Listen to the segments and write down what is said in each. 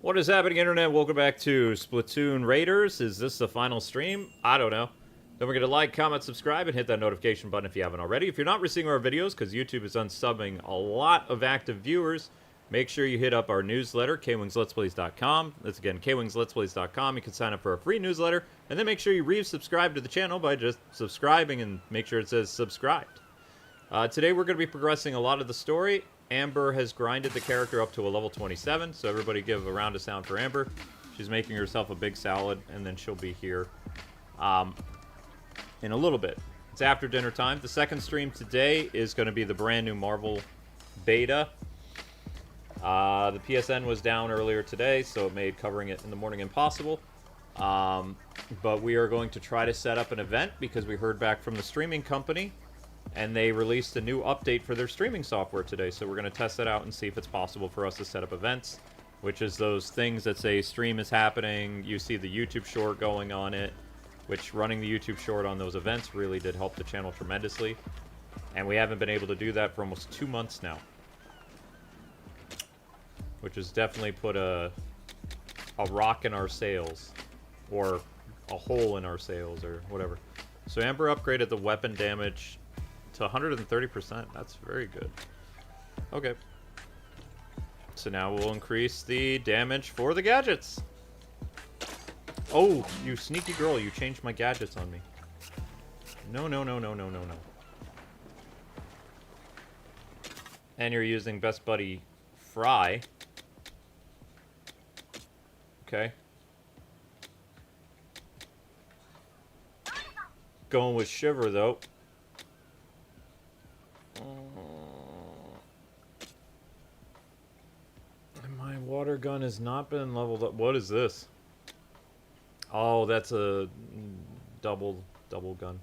What is happening, Internet? Welcome back to Splatoon Raiders. Is this the final stream? I don't know. Don't forget to like, comment, subscribe, and hit that notification button if you haven't already. If you're not receiving our videos, because YouTube is unsubbing a lot of active viewers, make sure you hit up our newsletter, KwingsLetsPlays.com. That's again, KwingsLetsPlays.com. You can sign up for a free newsletter, and then make sure you re-subscribe to the channel by just subscribing and make sure it says subscribed. Today we're going to be progressing a lot of the story. Amber has grinded the character up to a level 27, so everybody give a round of sound for Amber. She's making herself a big salad, and then she'll be here in a little bit. It's after dinner time. The second stream today is going to be the brand new Marvel beta. The PSN was down earlier today, so it made covering it in the morning impossible. But we are going to try to set up an event because we heard back from the streaming company, and they released a new update for their streaming software today, so we're going to test it out and see if it's possible for us to set up events, which is those things that say stream is happening, you see the YouTube short going on it, which running the YouTube short on those events really did help the channel tremendously, and we haven't been able to do that for almost 2 months now, which has definitely put a rock in our sails, or a hole in our sails, or whatever. So Amber upgraded the weapon damage to 130%. That's very good. Okay. So now we'll increase the damage for the gadgets. Oh, you sneaky girl, you changed my gadgets on me. No, no, no, no, no, no, no. And you're using Best Buddy Fry. Okay. Going with Shiver, though. And my water gun has not been leveled up. What is this? Oh, that's a double gun.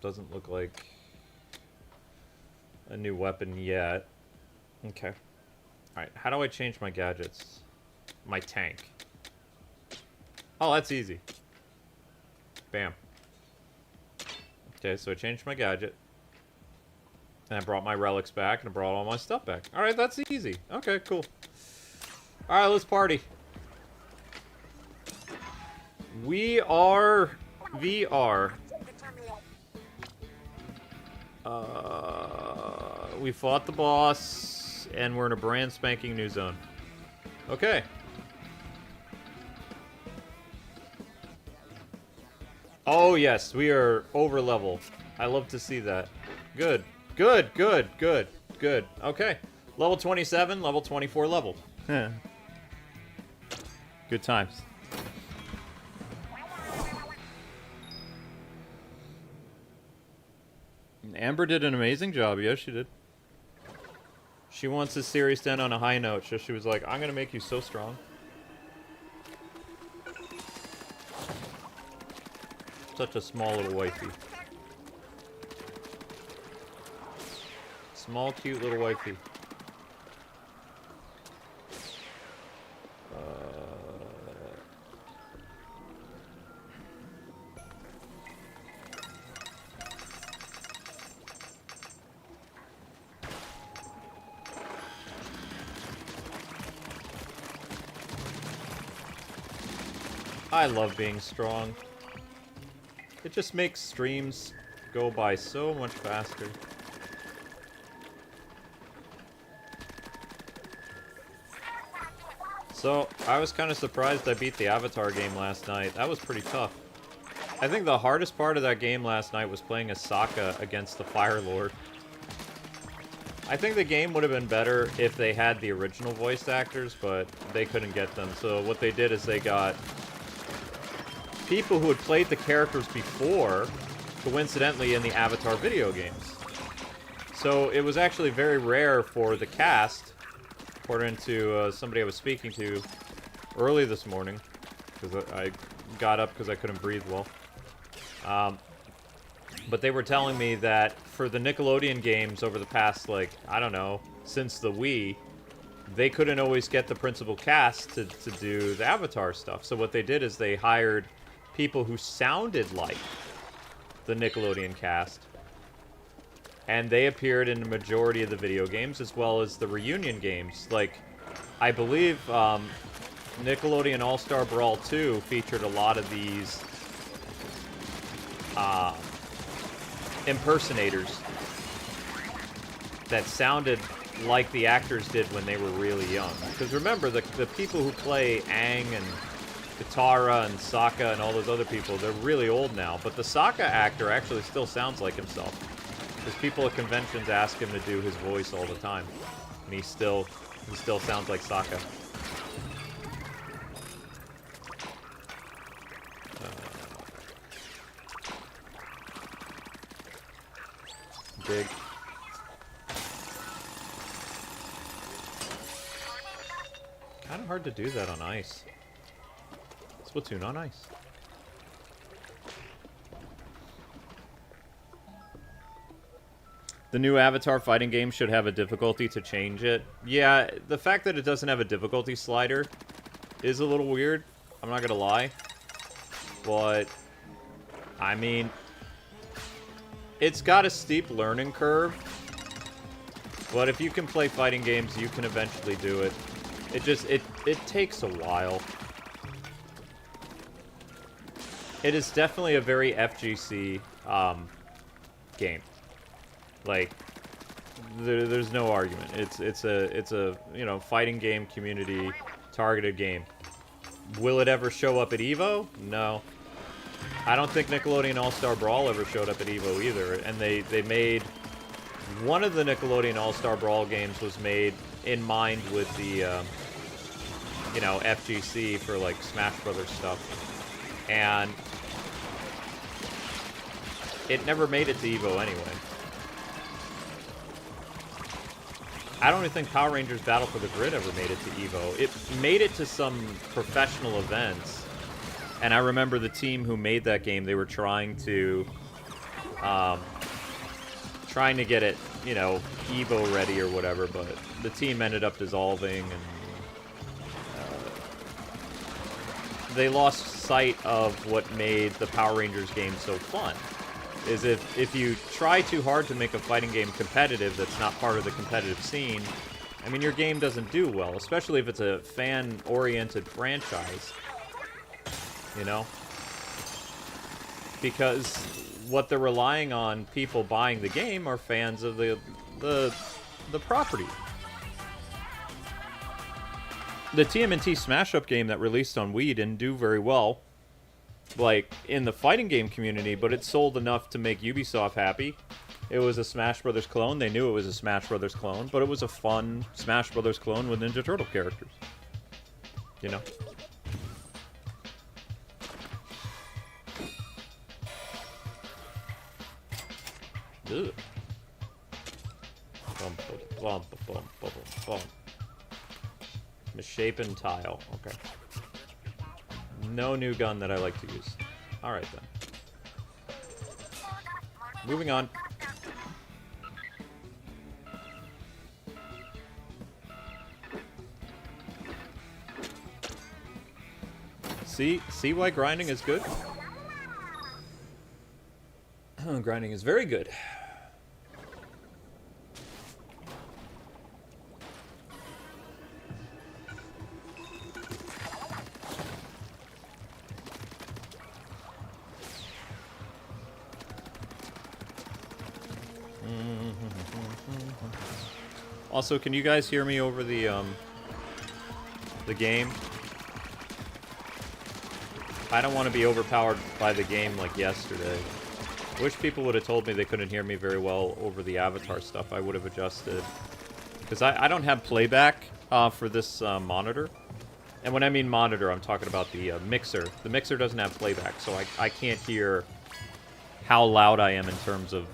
Doesn't look like a new weapon yet. Okay. Alright, how do I change my gadgets? My tank. Oh, that's easy. Bam. Okay, so I changed my gadget. And I brought my relics back, and I brought all my stuff back. Alright, that's easy. Okay, cool. Alright, let's party. We are VR. We fought the boss, and we're in a brand spanking new zone. Okay. Oh, yes, we are over level. I love to see that. Good. Good, good, good, good. Okay. Level 27, level 24 leveled. Good times. Amber did an amazing job. Yes, she did. She wants this series to end on a high note, so she was like, I'm going to make you so strong. Such a small little wifey. Small, cute little wifey. I love being strong. It just makes streams go by so much faster. So, I was kind of surprised I beat the Avatar game last night. That was pretty tough. I think the hardest part of that game last night was playing as Sokka against the Fire Lord. I think the game would have been better if they had the original voice actors, but they couldn't get them. So what they did is they got people who had played the characters before, coincidentally, in the Avatar video games. So it was actually very rare for the cast, according to somebody I was speaking to early this morning, because I got up because I couldn't breathe well. But they were telling me that for the Nickelodeon games over the past, like, I don't know, since the Wii, they couldn't always get the principal cast to do the Avatar stuff. So what they did is they hired people who sounded like the Nickelodeon cast, And they appeared in the majority of the video games, as well as the reunion games. Like, I believe Nickelodeon All-Star Brawl 2 featured a lot of these impersonators that sounded like the actors did when they were really young. Because remember, the people who play Aang and Katara and Sokka and all those other people, they're really old now. But the Sokka actor actually still sounds like himself. Because people at conventions ask him to do his voice all the time. And he still sounds like Sokka. Dig. Kind of hard to do that on ice. Splatoon on ice. The new Avatar fighting game should have a difficulty to change it. Yeah, the fact that it doesn't have a difficulty slider is a little weird. I'm not gonna lie. But, I mean, it's got a steep learning curve. But if you can play fighting games, you can eventually do it. It takes a while. It is definitely a very FGC game. Like, there's no argument. It's a you know, fighting game, community targeted game. Will it ever show up at EVO? No. I don't think Nickelodeon All-Star Brawl ever showed up at EVO either. And they made one of the Nickelodeon All-Star Brawl games was made in mind with the you know, FGC for like Smash Brothers stuff, and it never made it to EVO anyway. I don't even think Power Rangers Battle for the Grid ever made it to EVO. It made it to some professional events, and I remember the team who made that game, they were trying to get it, you know, EVO ready or whatever, but the team ended up dissolving, and they lost sight of what made the Power Rangers game so fun. Is if you try too hard to make a fighting game competitive that's not part of the competitive scene, I mean, your game doesn't do well, especially if it's a fan-oriented franchise, you know? Because what they're relying on people buying the game are fans of the property. The TMNT Smash Up game that released on Wii didn't do very well, like, in the fighting game community, but it sold enough to make Ubisoft happy. It was a Smash Brothers clone. They knew it was a Smash Brothers clone, but it was a fun Smash Brothers clone with Ninja Turtle characters. You know? Ugh. Bump, bump, bump, bump, bump. Misshapen tile. Okay. No new gun that I like to use. Alright then. Moving on. See why grinding is good? Grinding is very good. Also, can you guys hear me over the game? I don't want to be overpowered by the game like yesterday. I wish people would have told me they couldn't hear me very well over the Avatar stuff. I would have adjusted. Because I don't have playback for this monitor. And when I mean monitor, I'm talking about the mixer. The mixer doesn't have playback, so I can't hear how loud I am in terms of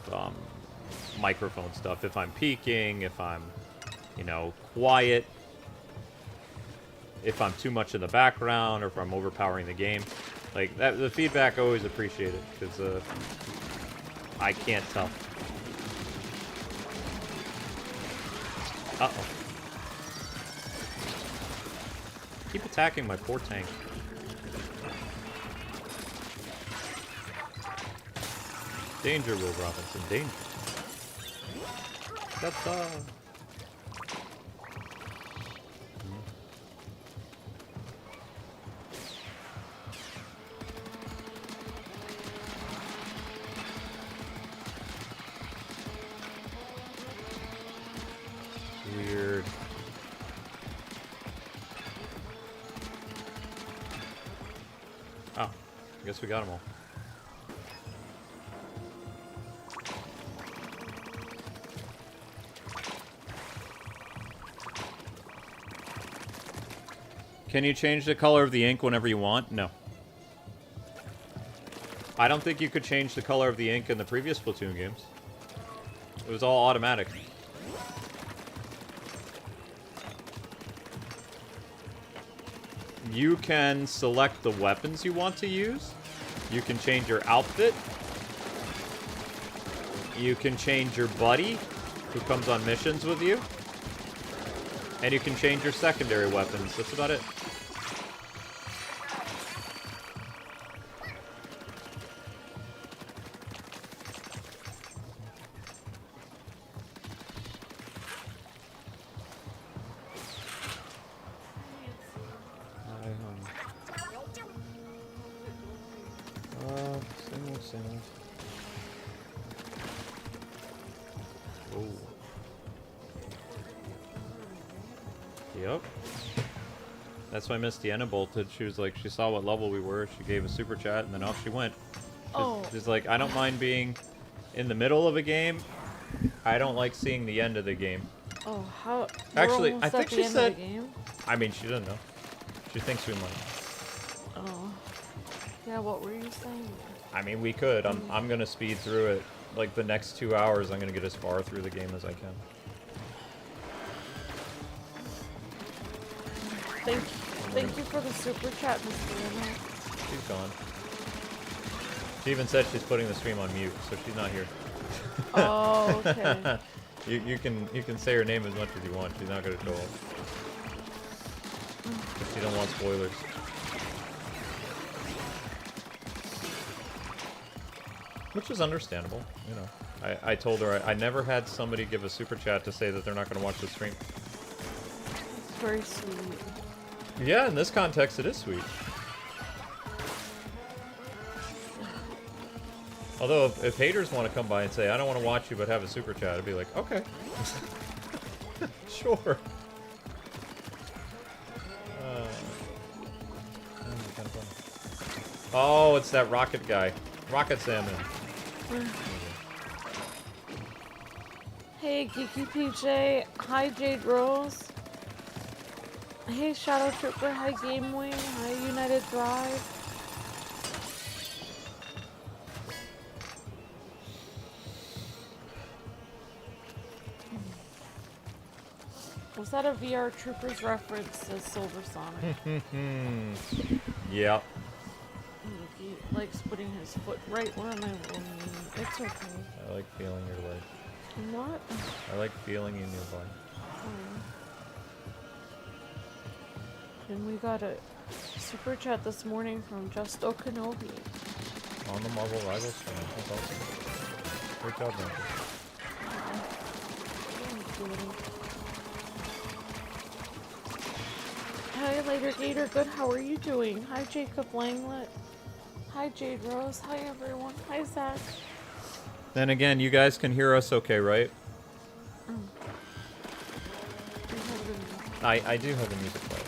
microphone stuff. If I'm peaking, if I'm, you know, quiet, if I'm too much in the background, or if I'm overpowering the game. Like, that, the feedback I always appreciate it, because I can't tell. Uh-oh. Keep attacking my poor tank. Danger, Will Robinson, danger. That's weird. Oh, I guess we got them all. Can you change the color of the ink whenever you want? No. I don't think you could change the color of the ink in the previous Splatoon games. It was all automatic. You can select the weapons you want to use. You can change your outfit. You can change your buddy, who comes on missions with you. And you can change your secondary weapons. That's about it. Single. Oh. Yep. That's why Miss Deanna bolted. She was like, she saw what level we were. She gave a super chat, and then off she went. She's like, I don't mind being in the middle of a game. I don't like seeing the end of the game. Oh, how? Actually, I think she said. Of the game? I mean, she doesn't know. She thinks we might. Oh. Yeah. What were you saying? I mean, we could. I'm gonna speed through it. Like the next 2 hours, I'm gonna get as far through the game as I can. Thank you for the super chat, Miss Deanna. She's gone. She even said she's putting the stream on mute, so she's not here. Oh, okay. you can say her name as much as you want. She's not gonna show up. If she don't want spoilers. Which is understandable, you know. I told her I never had somebody give a super chat to say that they're not going to watch the stream. It's very sweet. Yeah, in this context, it is sweet. Although, if haters want to come by and say, I don't want to watch you but have a super chat, I'd be like, okay. Sure. Oh, it's that rocket guy. Rocket Salmon. Hey, Geeky PJ. Hi, Jade Rose. Hey, Shadow Trooper. Hi, Game Wing. Hi, United Drive. Was that a VR Troopers reference to Silver Sonic? Yep. He likes putting his foot right where am I rolling? It's okay. I like feeling your leg. What? I like feeling in your body. Oh. And we got a super chat this morning from Justo Kenobi. On the Marvel Rivals fan. That's awesome. Great job, man. Hi, Later Gator. Good. How are you doing? Hi, Jacob Langlet. Hi, Jade Rose. Hi, everyone. Hi, Zach. Then again, you guys can hear us okay, right? I do have the music playing.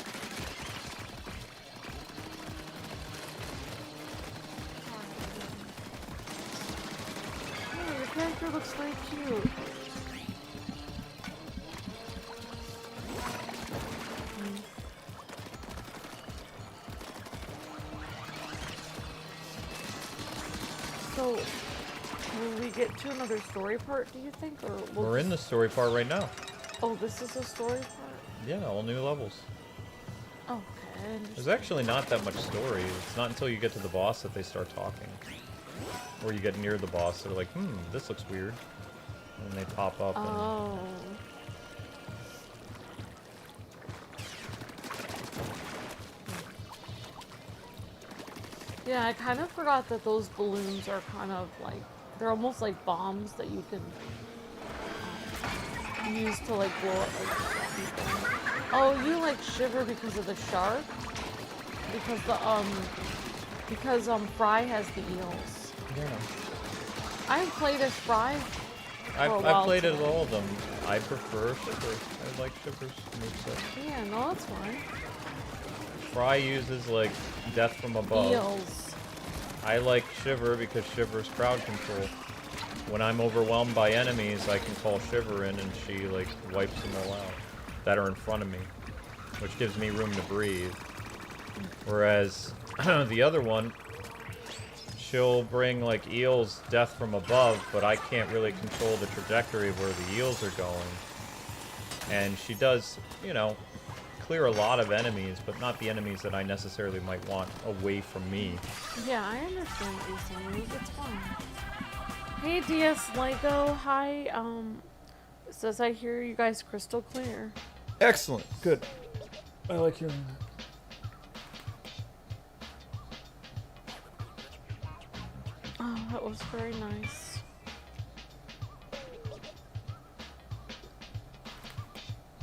Oh, your character looks very cute. So, will we get to another story part, do you think? Or We're in the story part right now. Oh, this is a story part? Yeah, all new levels. Okay. There's actually not that much story. It's not until you get to the boss that they start talking. Or you get near the boss, they're like, this looks weird. And they pop up. Oh. Yeah, I kind of forgot that those balloons are kind of like, they're almost like bombs that you can used to like blow up like people. Oh, you like Shiver because of the shark? Because Fry has the eels. Yeah. I've played as Fry. I've played as all of them. I prefer Shiver. I like Shiver's moveset. Yeah, no, that's fine. Fry uses like death from above. Eels. I like Shiver because Shiver's crowd control. When I'm overwhelmed by enemies, I can call Shiver in and she like wipes them all out that are in front of me, which gives me room to breathe. Whereas the other one, she'll bring like eels death from above, but I can't really control the trajectory of where the eels are going. And she does, you know, clear a lot of enemies, but not the enemies that I necessarily might want away from me. Yeah, I understand what you're saying. It's fine. Hey DS Lego, hi. Says I hear you guys crystal clear. Excellent. Good. I like hearing that. Oh, that was very nice.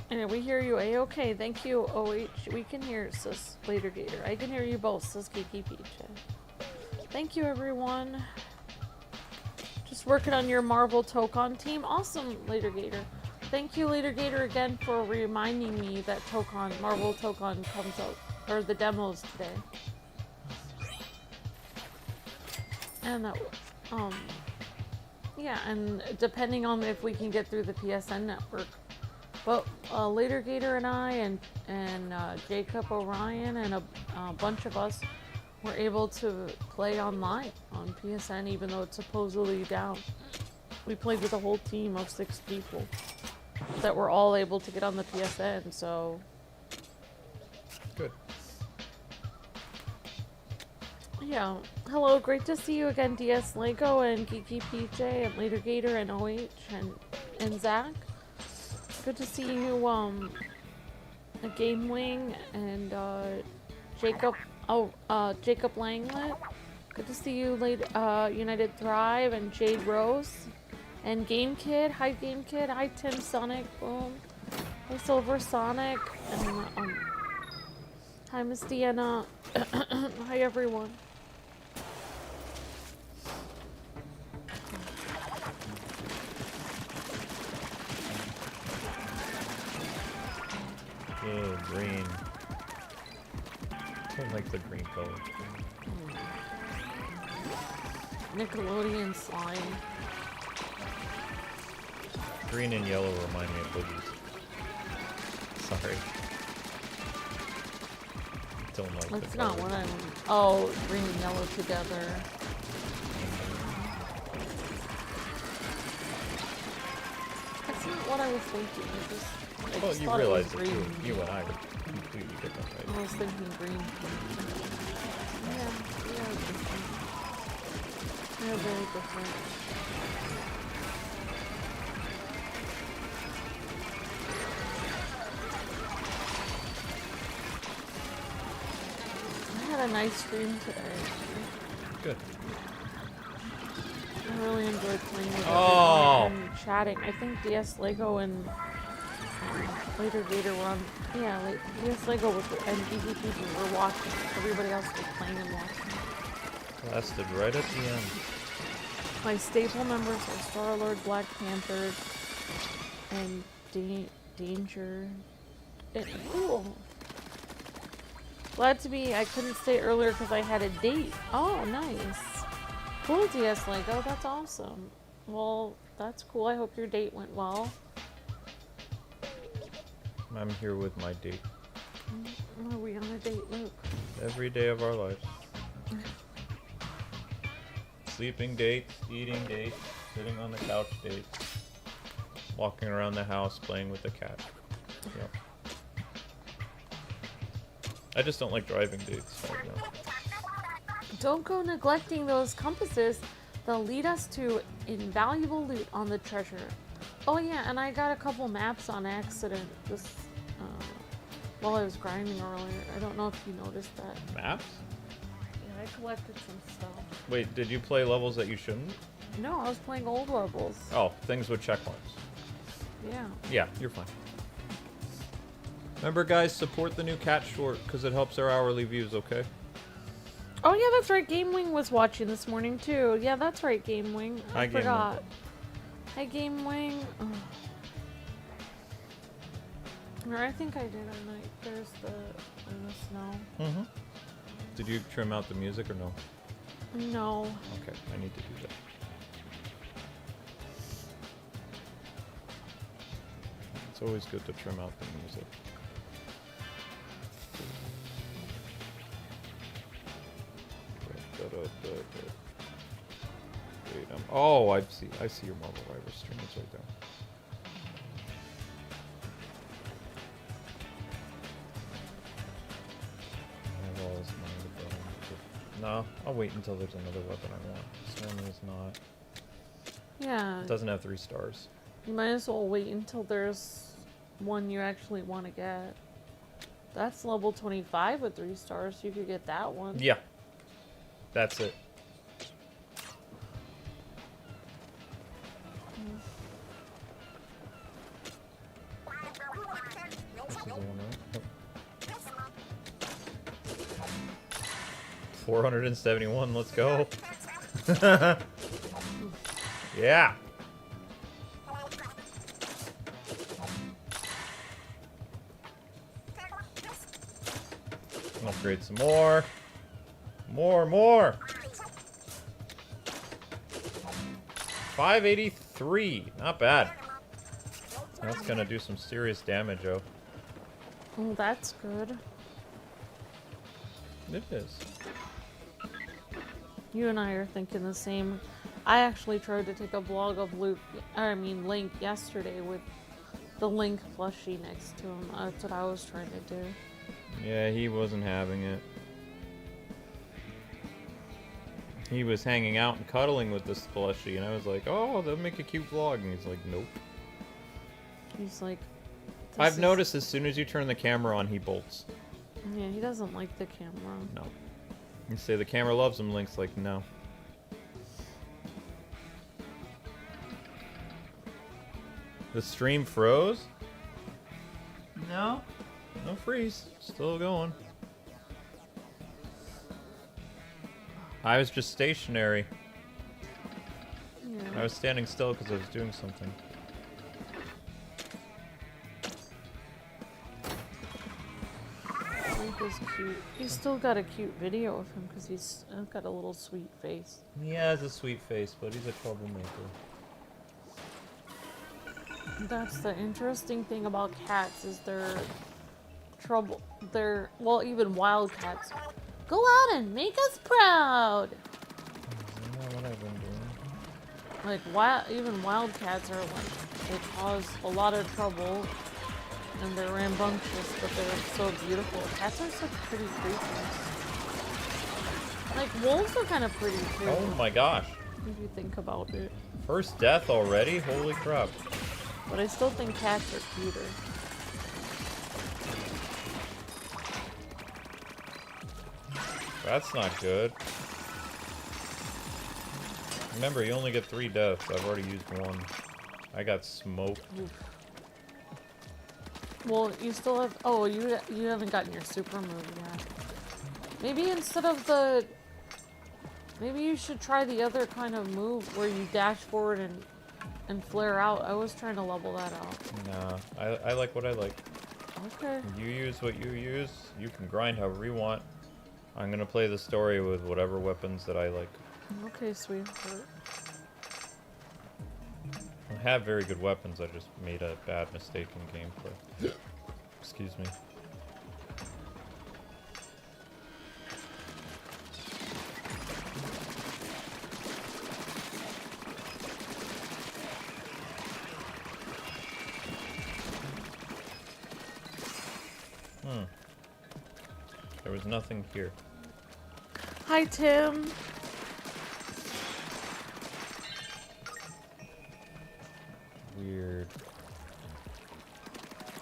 And we hear you A-okay. Thank you, OH. We can hear Sis Later Gator. I can hear you both, Sis Kiki Peach. Thank you, everyone. Just working on your Marvel Tokon team. Awesome, Later Gator. Thank you, Later Gator, again for reminding me that Marvel Tokon comes out, or the demos today. And that, yeah, and depending on if we can get through the PSN network. But Later Gator and I and Jacob Orion and a bunch of us were able to play online on PSN, even though it's supposedly down. We played with a whole team of 6 people that were all able to get on the PSN, so... Good. Yeah. Hello, great to see you again, DS Lego and Geeky PJ and Later Gator and OH and Zach. Good to see you, Game Wing and Jacob. Oh, Jacob Langlet. Good to see you, United Thrive and Jade Rose and Game Kid. Hi, Game Kid. Hi, Tim Sonic. Boom. Hi, Silver Sonic. And hi, Miss Deanna. Hi, everyone. Oh, green. I don't like the green color. Nickelodeon slime. Green and yellow remind me of boogies. Sorry. Don't like That's the not color. what I'm... Oh, green and yellow together. That's not what I was thinking. I Well, just you thought realize it that was green. you and I are completely different, right? I was thinking green. Yeah, we are different. We are very different. I had a nice stream today. Good. I really enjoyed playing with Oh! everyone and chatting. I think DS Lego and Later Gator were on. Yeah, like DS Lego was, and DVP were watching. Everybody else was playing and watching. Lasted right at the end. My staple members are Star-Lord, Black Panther, and Danger. Cool. Glad to be. I couldn't stay earlier because I had a date. Oh, nice. Cool, DS Lego. That's awesome. Well, that's cool. I hope your date went well. I'm here with my date. Are we on a date, Luke? Every day of our lives. Sleeping dates, eating dates, sitting on the couch dates, walking around the house playing with the cat. Yep. I just don't like driving dates right now. Don't go neglecting those compasses. They'll lead us to invaluable loot on the treasure. Oh yeah, and I got a couple maps on accident just while I was grinding earlier. I don't know if you noticed that. Maps? Yeah, I collected some stuff. Wait, did you play levels that you shouldn't? No, I was playing old levels. Oh, things with check marks. Yeah. Yeah, you're fine. Remember, guys, support the new cat short because it helps our hourly views, okay? Oh, yeah, that's right. GameWing was watching this morning, too. Yeah, that's right, GameWing. I forgot. Hi, GameWing. Oh. Or I think I did at night. There's the snow. Mm-hmm. Did you trim out the music or no? No. Okay, I need to do that. It's always good to trim out the music. Oh, I see your Marvel Rival stream. It's right there. No, I'll wait until there's another weapon I want. This one is not. Yeah. It doesn't have 3 stars. You might as well wait until there's one you actually want to get. That's level 25 with 3 stars. You could get that one. Yeah. That's it. This is the one, right? Oh. 471, let's go. Yeah. Upgrade some more. More. 583. Not bad. That's gonna do some serious damage, oh. Oh, that's good. It is. You and I are thinking the same. I actually tried to take a vlog of Link yesterday with the Link plushie next to him. That's what I was trying to do. Yeah, he wasn't having it. He was hanging out and cuddling with this plushie, and I was like, oh, they'll make a cute vlog. And he's like, nope. He's like... I've noticed as soon as you turn the camera on, he bolts. Yeah, he doesn't like the camera. No. You say the camera loves him, Link's like, no. The stream froze? No. No freeze. Still going. I was just stationary. Yeah. I was standing still because I was doing something. Link is cute. He's still got a cute video of him because he's got a little sweet face. He has a sweet face, but he's a troublemaker. That's the interesting thing about cats is they're well, even wild cats. Go out and make us proud. Isn't that what I've been doing? Like even wild cats are like they cause a lot of trouble and they're rambunctious, but they're so beautiful. Cats are such pretty creatures. Like wolves are kind of pretty too. Oh my gosh. If you think about it. First death already? Holy crap. But I still think cats are cuter. That's not good. Remember, you only get 3 deaths. I've already used 1. I got smoked. Oof. Well, you still have... Oh, you haven't gotten your super move yet. Maybe instead of the... Maybe you should try the other kind of move where you dash forward and flare out. I was trying to level that out. Nah, I like what I like. Okay. You use what you use. You can grind however you want. I'm gonna play the story with whatever weapons that I like. Okay, sweetheart. I have very good weapons, I just made a bad mistake in gameplay. Excuse me. There was nothing here. Hi, Tim. Weird.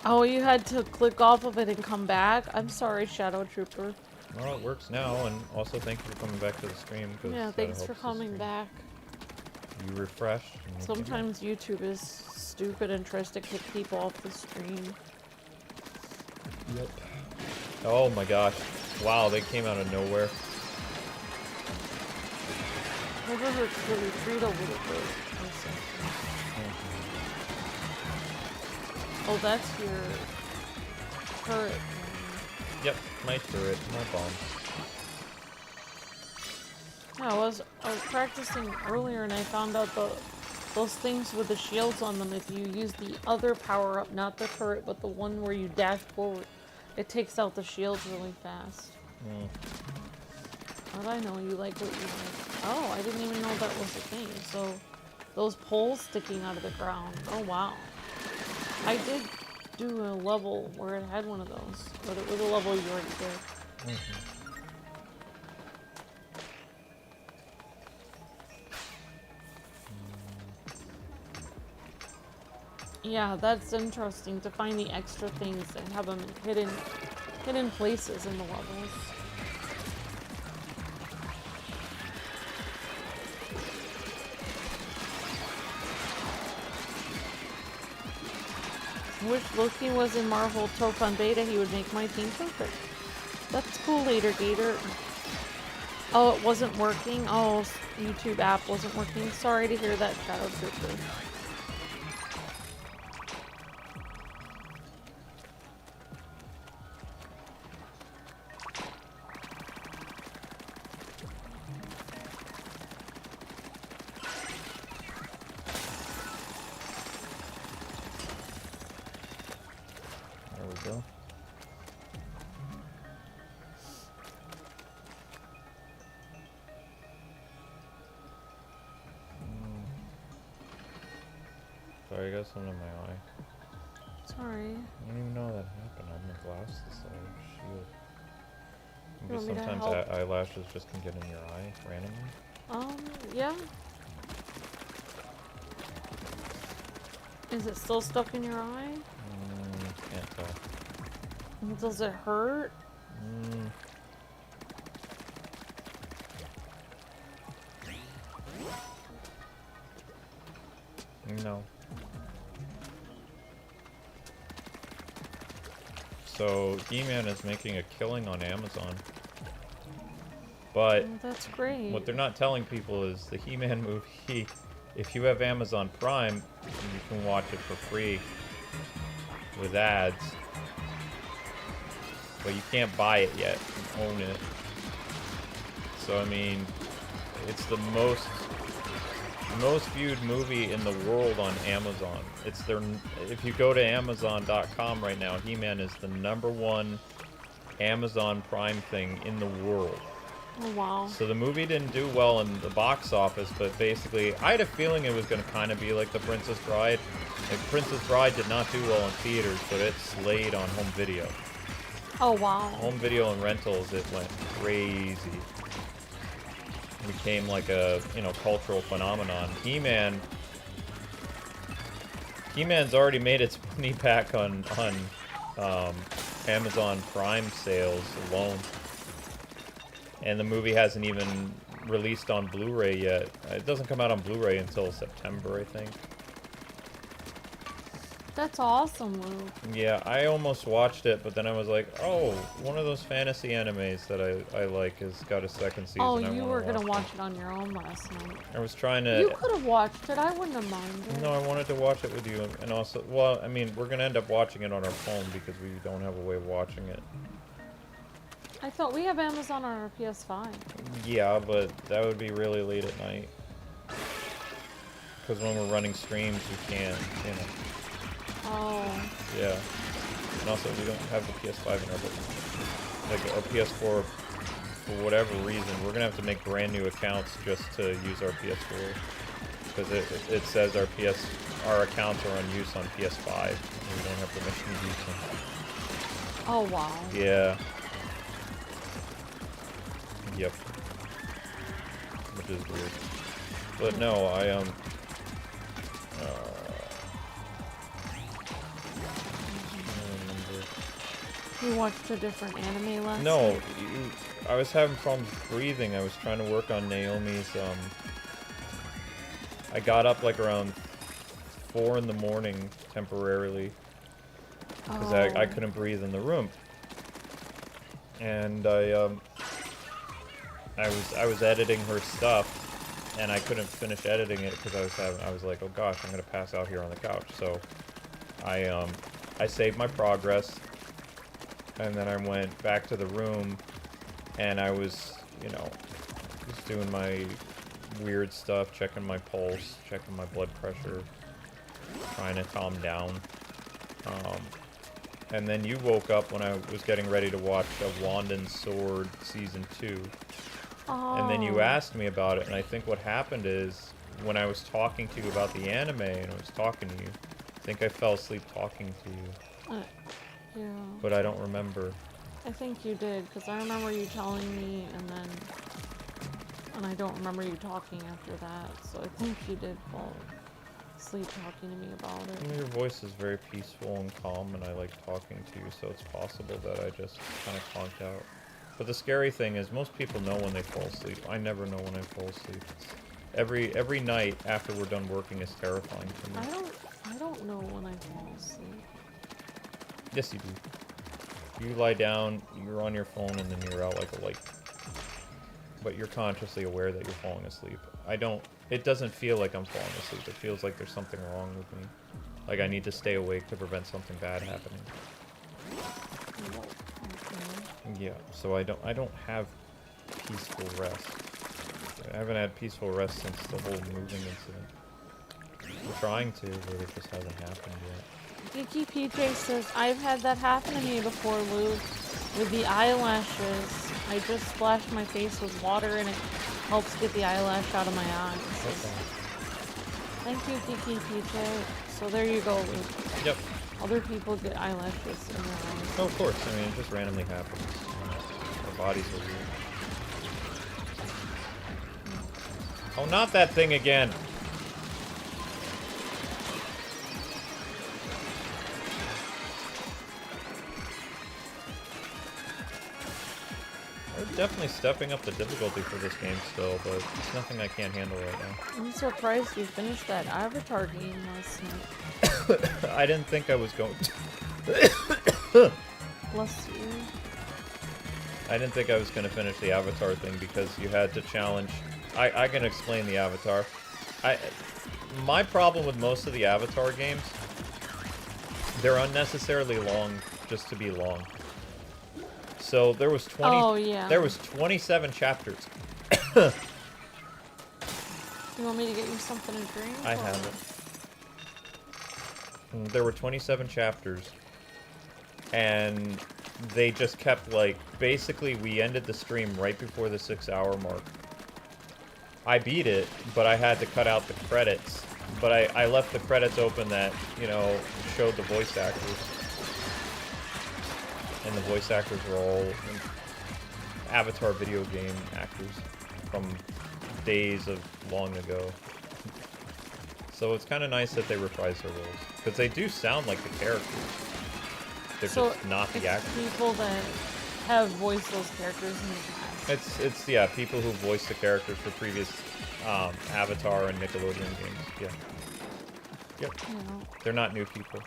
Oh, you had to click off of it and come back? I'm sorry, Shadow Trooper. Well, it works now, and also thank you for coming back to the stream. Yeah, thanks for coming back. You refreshed. Sometimes YouTube is stupid and tries to kick people off the stream. Yep. Oh my gosh. Wow, they came out of nowhere. Maybe her to retreat a little bit. Oh, that's your turret. Yep, my turret, my bomb. Yeah, I was practicing earlier and I found out those things with the shields on them, if you use the other power-up, not the turret, but the one where you dash forward, it takes out the shields really fast. But I know you like what you like. Oh, I didn't even know that was a thing. So, those poles sticking out of the ground. Oh, wow. I did do a level where it had one of those, but it was a level you already did. Yeah, that's interesting to find the extra things and have them in hidden places in the levels. Wish Loki was in Marvel Topon Beta, he would make my team perfect. That's cool, Later Gator. Oh, it wasn't working? Oh, YouTube app wasn't working. Sorry to hear that, Shadow Trooper. Sorry, I got something in my eye. Sorry. I didn't even know that happened on the glasses shield. You want Maybe me to sometimes help? eyelashes just can get in your eye randomly. Yeah. Is it still stuck in your eye? Can't tell. Does it hurt? No. So, He-Man is making a killing on Amazon. But Oh, that's great. what they're not telling people is the He-Man movie, if you have Amazon Prime, you can watch it for free with ads. But you can't buy it yet and own it. So, I mean, it's the most viewed movie in the world on Amazon. It's their, if you go to Amazon.com right now, He-Man is the #1 Amazon Prime thing in the world. Oh, wow. So the movie didn't do well in the box office, but basically, I had a feeling it was going to kind of be like The Princess Bride. Like, Princess Bride did not do well in theaters, but it slayed on home video. Oh, wow. Home video and rentals, it went crazy. It became like a, cultural phenomenon. He-Man's already made its money back on Amazon Prime sales alone. And the movie hasn't even released on Blu-ray yet. It doesn't come out on Blu-ray until September, I think. That's awesome, Luke. Yeah, I almost watched it, but then I was like, oh, one of those fantasy animes that I like has got a second season. Oh, you were going to watch it on your own last night. I was trying to... You could have watched it. I wouldn't have minded. No, I wanted to watch it with you, and also... Well, I mean, we're going to end up watching it on our phone because we don't have a way of watching it. I thought we have Amazon on our PS5. Yeah, but that would be really late at night. Because when we're running streams, we can't, Oh. Yeah. And also, we don't have the PS5 in our business. Like, our PS4, for whatever reason, we're going to have to make brand new accounts just to use our PS4. Because it says our accounts are on use on PS5. And we don't have permission to use them. Oh, wow. Yeah. Yep. Which is weird. But no, You watched a different anime last No, night? I was having problems breathing. I was trying to work on Naomi's, I got up like around 4 in the morning temporarily because I couldn't breathe in the room. And I was editing her stuff, and I couldn't finish editing it because I was like, oh gosh, I'm gonna pass out here on the couch. So I saved my progress, and then I went back to the room, and I was, you know, just doing my weird stuff, checking my pulse, checking my blood pressure, trying to calm down. And then you woke up when I was getting ready to watch Wand and Sword Season 2. Oh. And then you asked me about it, and I think what happened is, when I was talking to you about the anime, and I was talking to you, I think I fell asleep talking to you. Yeah. But I don't remember. I think you did, because I remember you telling me, and I don't remember you talking after that, so I think you did fall asleep talking to me about it. I mean, your voice is very peaceful and calm, and I like talking to you, so it's possible that I just kind of conked out. But the scary thing is, most people know when they fall asleep. I never know when I fall asleep. Every night after we're done working is terrifying to me. I don't know when I fall asleep. Yes, you do. You lie down, you're on your phone, and then you're out like a light. But you're consciously aware that you're falling asleep. It doesn't feel like I'm falling asleep. It feels like there's something wrong with me. Like I need to stay awake to prevent something bad happening. Yeah, so I don't have peaceful rest. I haven't had peaceful rest since the whole moving incident. I'm trying to, but it just hasn't happened yet. Geeky PJ says, I've had that happen to me before, Lou. With the eyelashes, I just splashed my face with water and it helps get the eyelash out of my eyes. Okay. Thank you, Geeky PJ. So there you go, Lou. Yep. Other people get eyelashes in their eyes. Oh, of course. I mean, it just randomly happens. Our bodies are weird. Oh, not that thing again! We're definitely stepping up the difficulty for this game still, but it's nothing I can't handle right now. I'm surprised you finished that Avatar game last night. I didn't think I was going to. Bless you. I didn't think I was going to finish the Avatar thing because you had to challenge... I can explain the Avatar. My problem with most of the Avatar games, they're unnecessarily long just to be long. So there was 20. Oh, yeah. There was 27 chapters. You want me to get you something to drink? I have it. There were 27 chapters, and they just kept, like, basically we ended the stream right before the 6-hour mark. I beat it, but I had to cut out the credits. But I left the credits open that, you know, showed the voice actors. And the voice actors were all Avatar video game actors from days of long ago. So it's kind of nice that they reprise their roles. Because they do sound like the characters. They're just not the actors. People that have voiced those characters in the past. It's yeah, people who voiced the characters for previous Avatar and Nickelodeon games. Yeah. Yep. Yeah. They're not new people.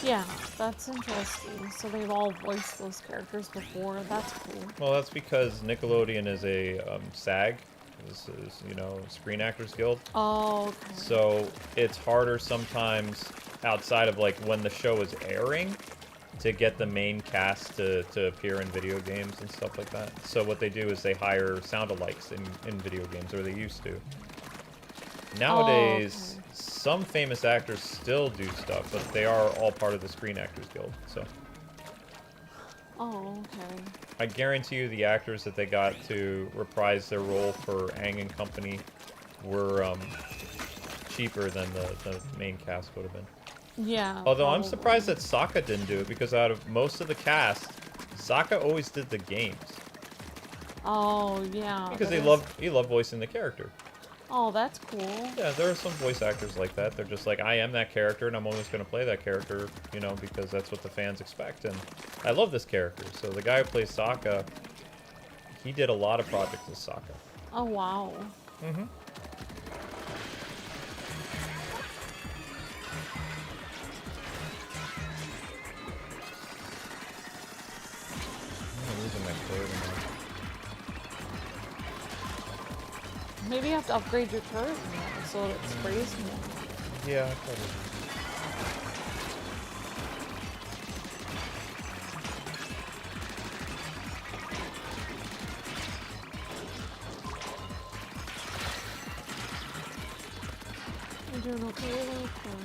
Yeah, that's interesting. So they've all voiced those characters before. That's cool. Well, that's because Nickelodeon is a SAG. This is, you know, Screen Actors Guild. Oh, okay. So it's harder sometimes outside of, like, when the show is airing to get the main cast to appear in video games and stuff like that. So what they do is they hire sound-alikes in video games, or they used to. Nowadays, some famous actors still do stuff, but they are all part of the Screen Actors Guild, so. Oh, okay. I guarantee you the actors that they got to reprise their role for Aang and Company were cheaper than the main cast would have been. Yeah. Although probably. I'm surprised that Sokka didn't do it, because out of most of the cast, Sokka always did the games. Oh, yeah. Because he loved voicing the character. Oh, that's cool. Yeah, there are some voice actors like that. They're just like, I am that character, and I'm always going to play that character, you know, because that's what the fans expect. And I love this character. So the guy who plays Sokka, he did a lot of projects as Sokka. Oh, wow. Mm-hmm. Maybe you have to upgrade your turret more so it sprays more. Yeah, probably. I'm doing okay, okay.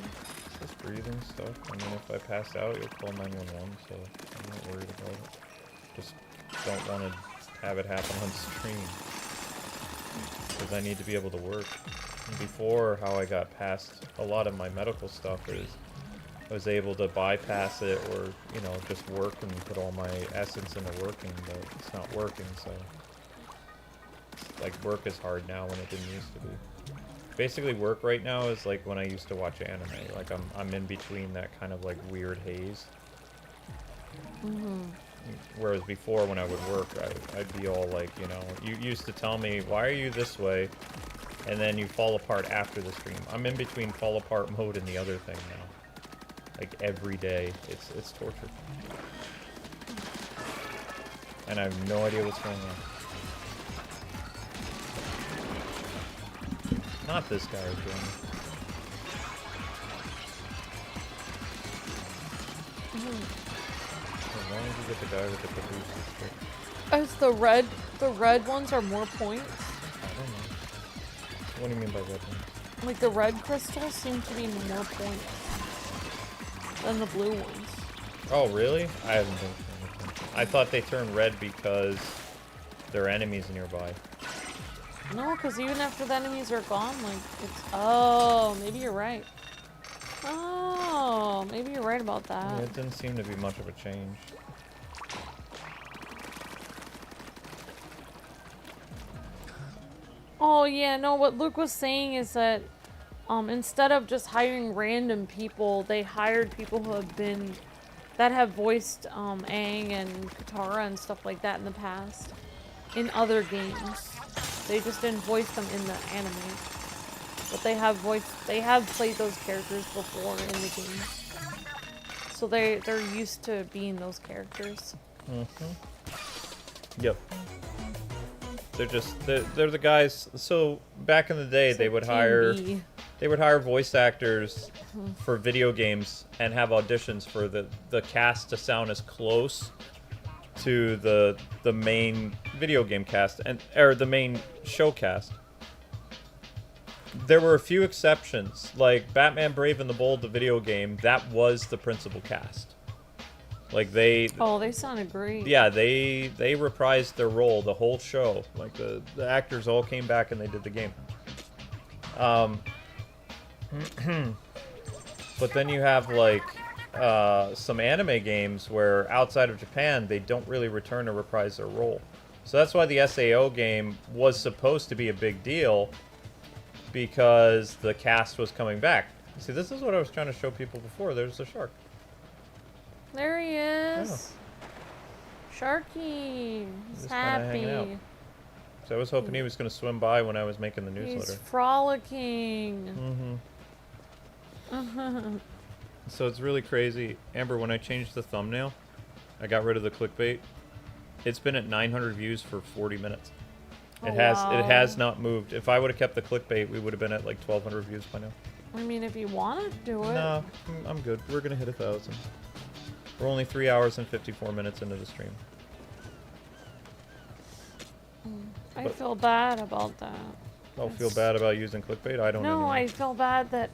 Just breathing stuff. I mean, if I pass out, you'll call 911, so I'm not worried about it. Just don't want to have it happen on stream. Because I need to be able to work. And before, how I got past a lot of my medical stuff is I was able to bypass it or, you know, just work and put all my essence into working, but it's not working, so... Like, work is hard now when it didn't used to be. Basically, work right now is like when I used to watch anime. Like, I'm in between that kind of, like, weird haze. Mm-hmm. Whereas before, when I would work, I'd be all like, you know, you used to tell me, why are you this way? And then you fall apart after the stream. I'm in between fall apart mode and the other thing now. Like, every day. It's torture. And I have no idea what's going on. Not this guy again. Why did you get the guy with the caboose? As the red ones are more points. I don't know. What do you mean by red ones? Like the red crystals seem to be more points than the blue ones. Oh, really? I haven't been paying attention. I thought they turned red because there are enemies nearby. No, because even after the enemies are gone, like, it's... Oh, maybe you're right. Oh, maybe you're right about that. Yeah, it didn't seem to be much of a change. Oh, yeah, no, what Luke was saying is that instead of just hiring random people, they hired people who have been... that have voiced Aang and Katara and stuff like that in the past. In other games. They just didn't voice them in the anime. But they have played those characters before in the game. So they're used to being those characters. Mm-hmm. Yep. They're the guys. So back in the day, they would hire voice actors for video games and have auditions for the cast to sound as close to the main video game cast or the main show cast. There were a few exceptions, like Batman Brave and the Bold, the video game. That was the principal cast. Like they sounded great. Yeah, they reprised their role the whole show. Like the actors all came back and they did the game. But then you have like some anime games where outside of Japan they don't really return or reprise their role. So that's why the SAO game was supposed to be a big deal, because the cast was coming back. See, this is what I was trying to show people before. There's the shark. There he is. Yeah. Sharky. He's happy. So I was hoping he was going to swim by when I was making the newsletter. He's frolicking. Mm-hmm. So it's really crazy. Amber, when I changed the thumbnail, I got rid of the clickbait. It's been at 900 views for 40 minutes. It has not moved. If I would have kept the clickbait, we would have been at like 1,200 views by now. I mean, if you want to do it. No, I'm good. We're going to hit 1,000. We're only 3 hours and 54 minutes into the stream. I feel bad about that. Oh, feel bad about using clickbait? I don't know. No, I feel bad that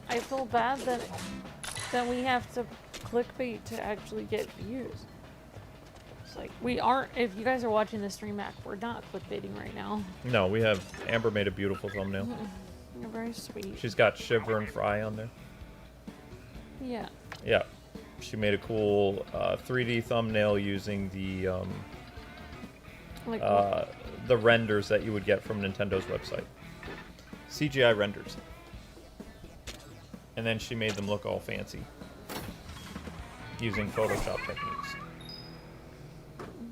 we have to clickbait to actually get views. It's like we aren't. If you guys are watching the stream back, we're not clickbaiting right now. No, we have. Amber made a beautiful thumbnail. You're very sweet. She's got Shiver and Fry on there. Yeah. Yeah. She made a cool 3D thumbnail using the renders that you would get from Nintendo's website. CGI renders. And then she made them look all fancy. Using Photoshop techniques.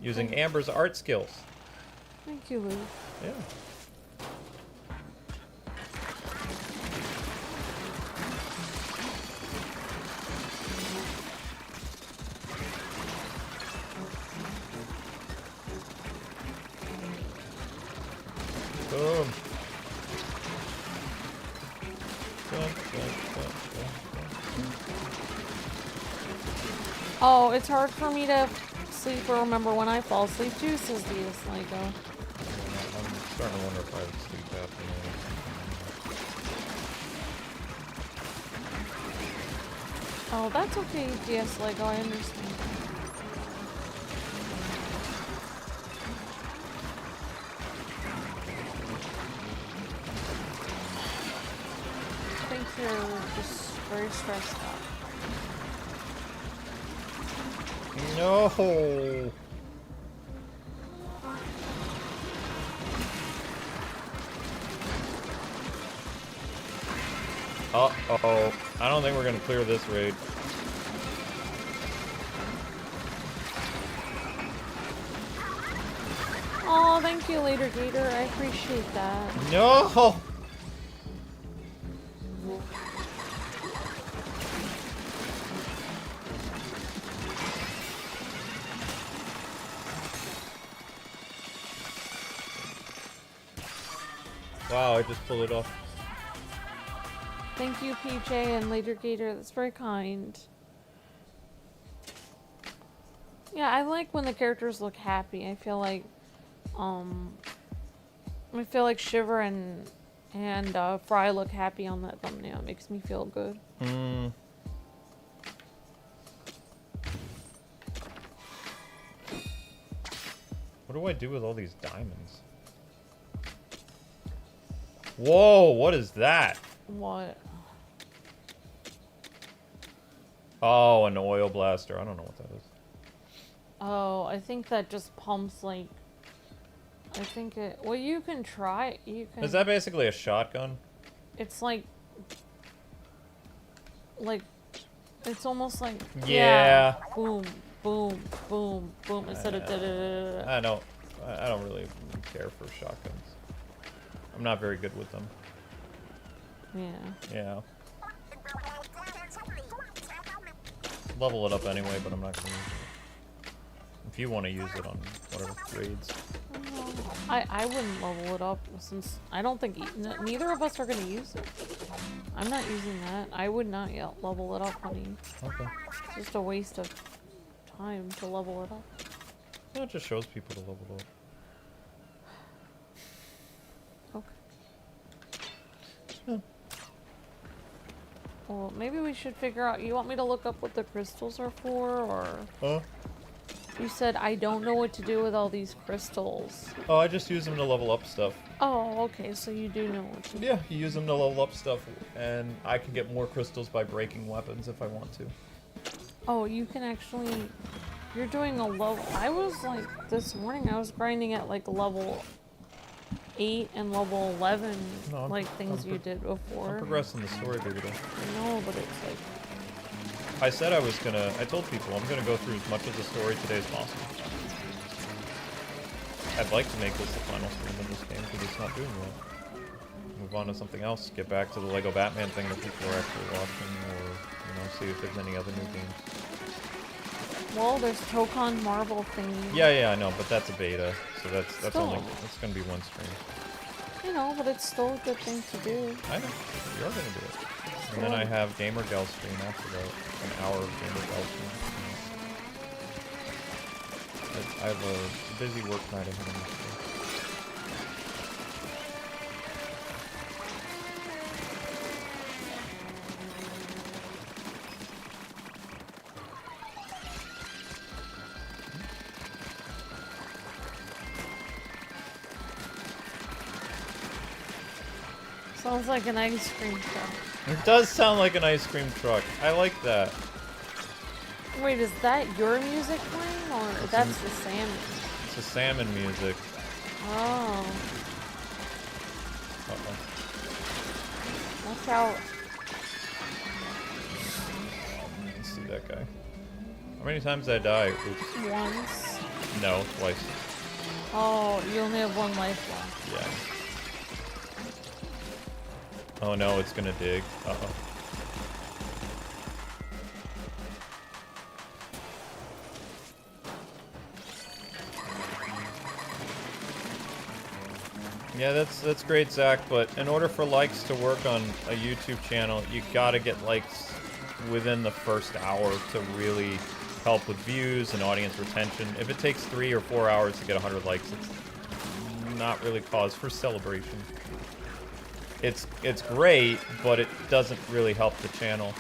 Using Amber's art skills. Thank you, Luke. Yeah. Boom. Oh, it's hard for me to sleep or remember when I fall asleep too, says DS Lego. I'm starting to wonder if I have sleep apnea. Oh, that's okay, DS Lego, I understand. I think you're just very stressed out. No. Uh-oh. I don't think we're gonna clear this raid. Oh, thank you, Later Gator. I appreciate that. No. Wow, I just pulled it off. Thank you, PJ and Later Gator. That's very kind. Yeah, I like when the characters look happy. I feel like Shiver and Fry look happy on that thumbnail. It makes me feel good. Hmm. What do I do with all these diamonds? Whoa, what is that? What? Oh, an oil blaster. I don't know what that is. Oh, I think that just pumps like. I think it. Well, you can try. You can. Is that basically a shotgun? It's like. It's almost like. Yeah. Boom, boom, boom, boom. Instead of da da da da. I don't really care for shotguns. I'm not very good with them. Yeah. Yeah. Level it up anyway, but I'm not gonna use it. If you want to use it on whatever raids. I wouldn't level it up since I don't think neither of us are gonna use it. I'm not using that. I would not yet level it up, honey. Okay. It's just a waste of time to level it up. Yeah, it just shows people to level it up. Okay. Well, maybe we should figure out. You want me to look up what the crystals are for, or? Huh? You said I don't know what to do with all these crystals. Oh, I just use them to level up stuff. Oh, okay, so you do know what to do. Yeah, you use them to level up stuff, and I can get more crystals by breaking weapons if I want to. Oh, you can actually. You're doing a level. I was like this morning. I was grinding at like level 8 and level 11, No, like things you did before. I'm progressing the story, baby. I know, but it's like. I said I was gonna. I told people I'm gonna go through as much of the story today as possible. I'd like to make this the final stream in this game because it's not doing well. Move on to something else. Get back to the Lego Batman thing that people are actually watching, or see if there's any other new games. Well, there's Tokon Marvel thingy. Yeah, I know, but that's a beta, so that's Still. only gonna be one stream. You know, but it's still a good thing to do. I know you're gonna do it, and then I have Gamer Gal stream after that, an hour of Gamer Gal stream. I have a busy work night ahead of me. Sounds like an ice cream truck. It does sound like an ice cream truck. I like that. Wait, is that your music playing, or that's the salmon? It's the salmon music. Oh. Uh-oh. Watch out. Let's see that guy. How many times did I die? Oops. Once. No, twice. Oh, you only have one life left. Yeah. Oh no, it's gonna dig. Uh-oh. Yeah, that's great, Zach, but in order for likes to work on a YouTube channel, you gotta get likes within the first hour to really help with views and audience retention. If it takes 3 or 4 hours to get 100 likes, it's not really cause for celebration. It's great, but it doesn't really help the channel.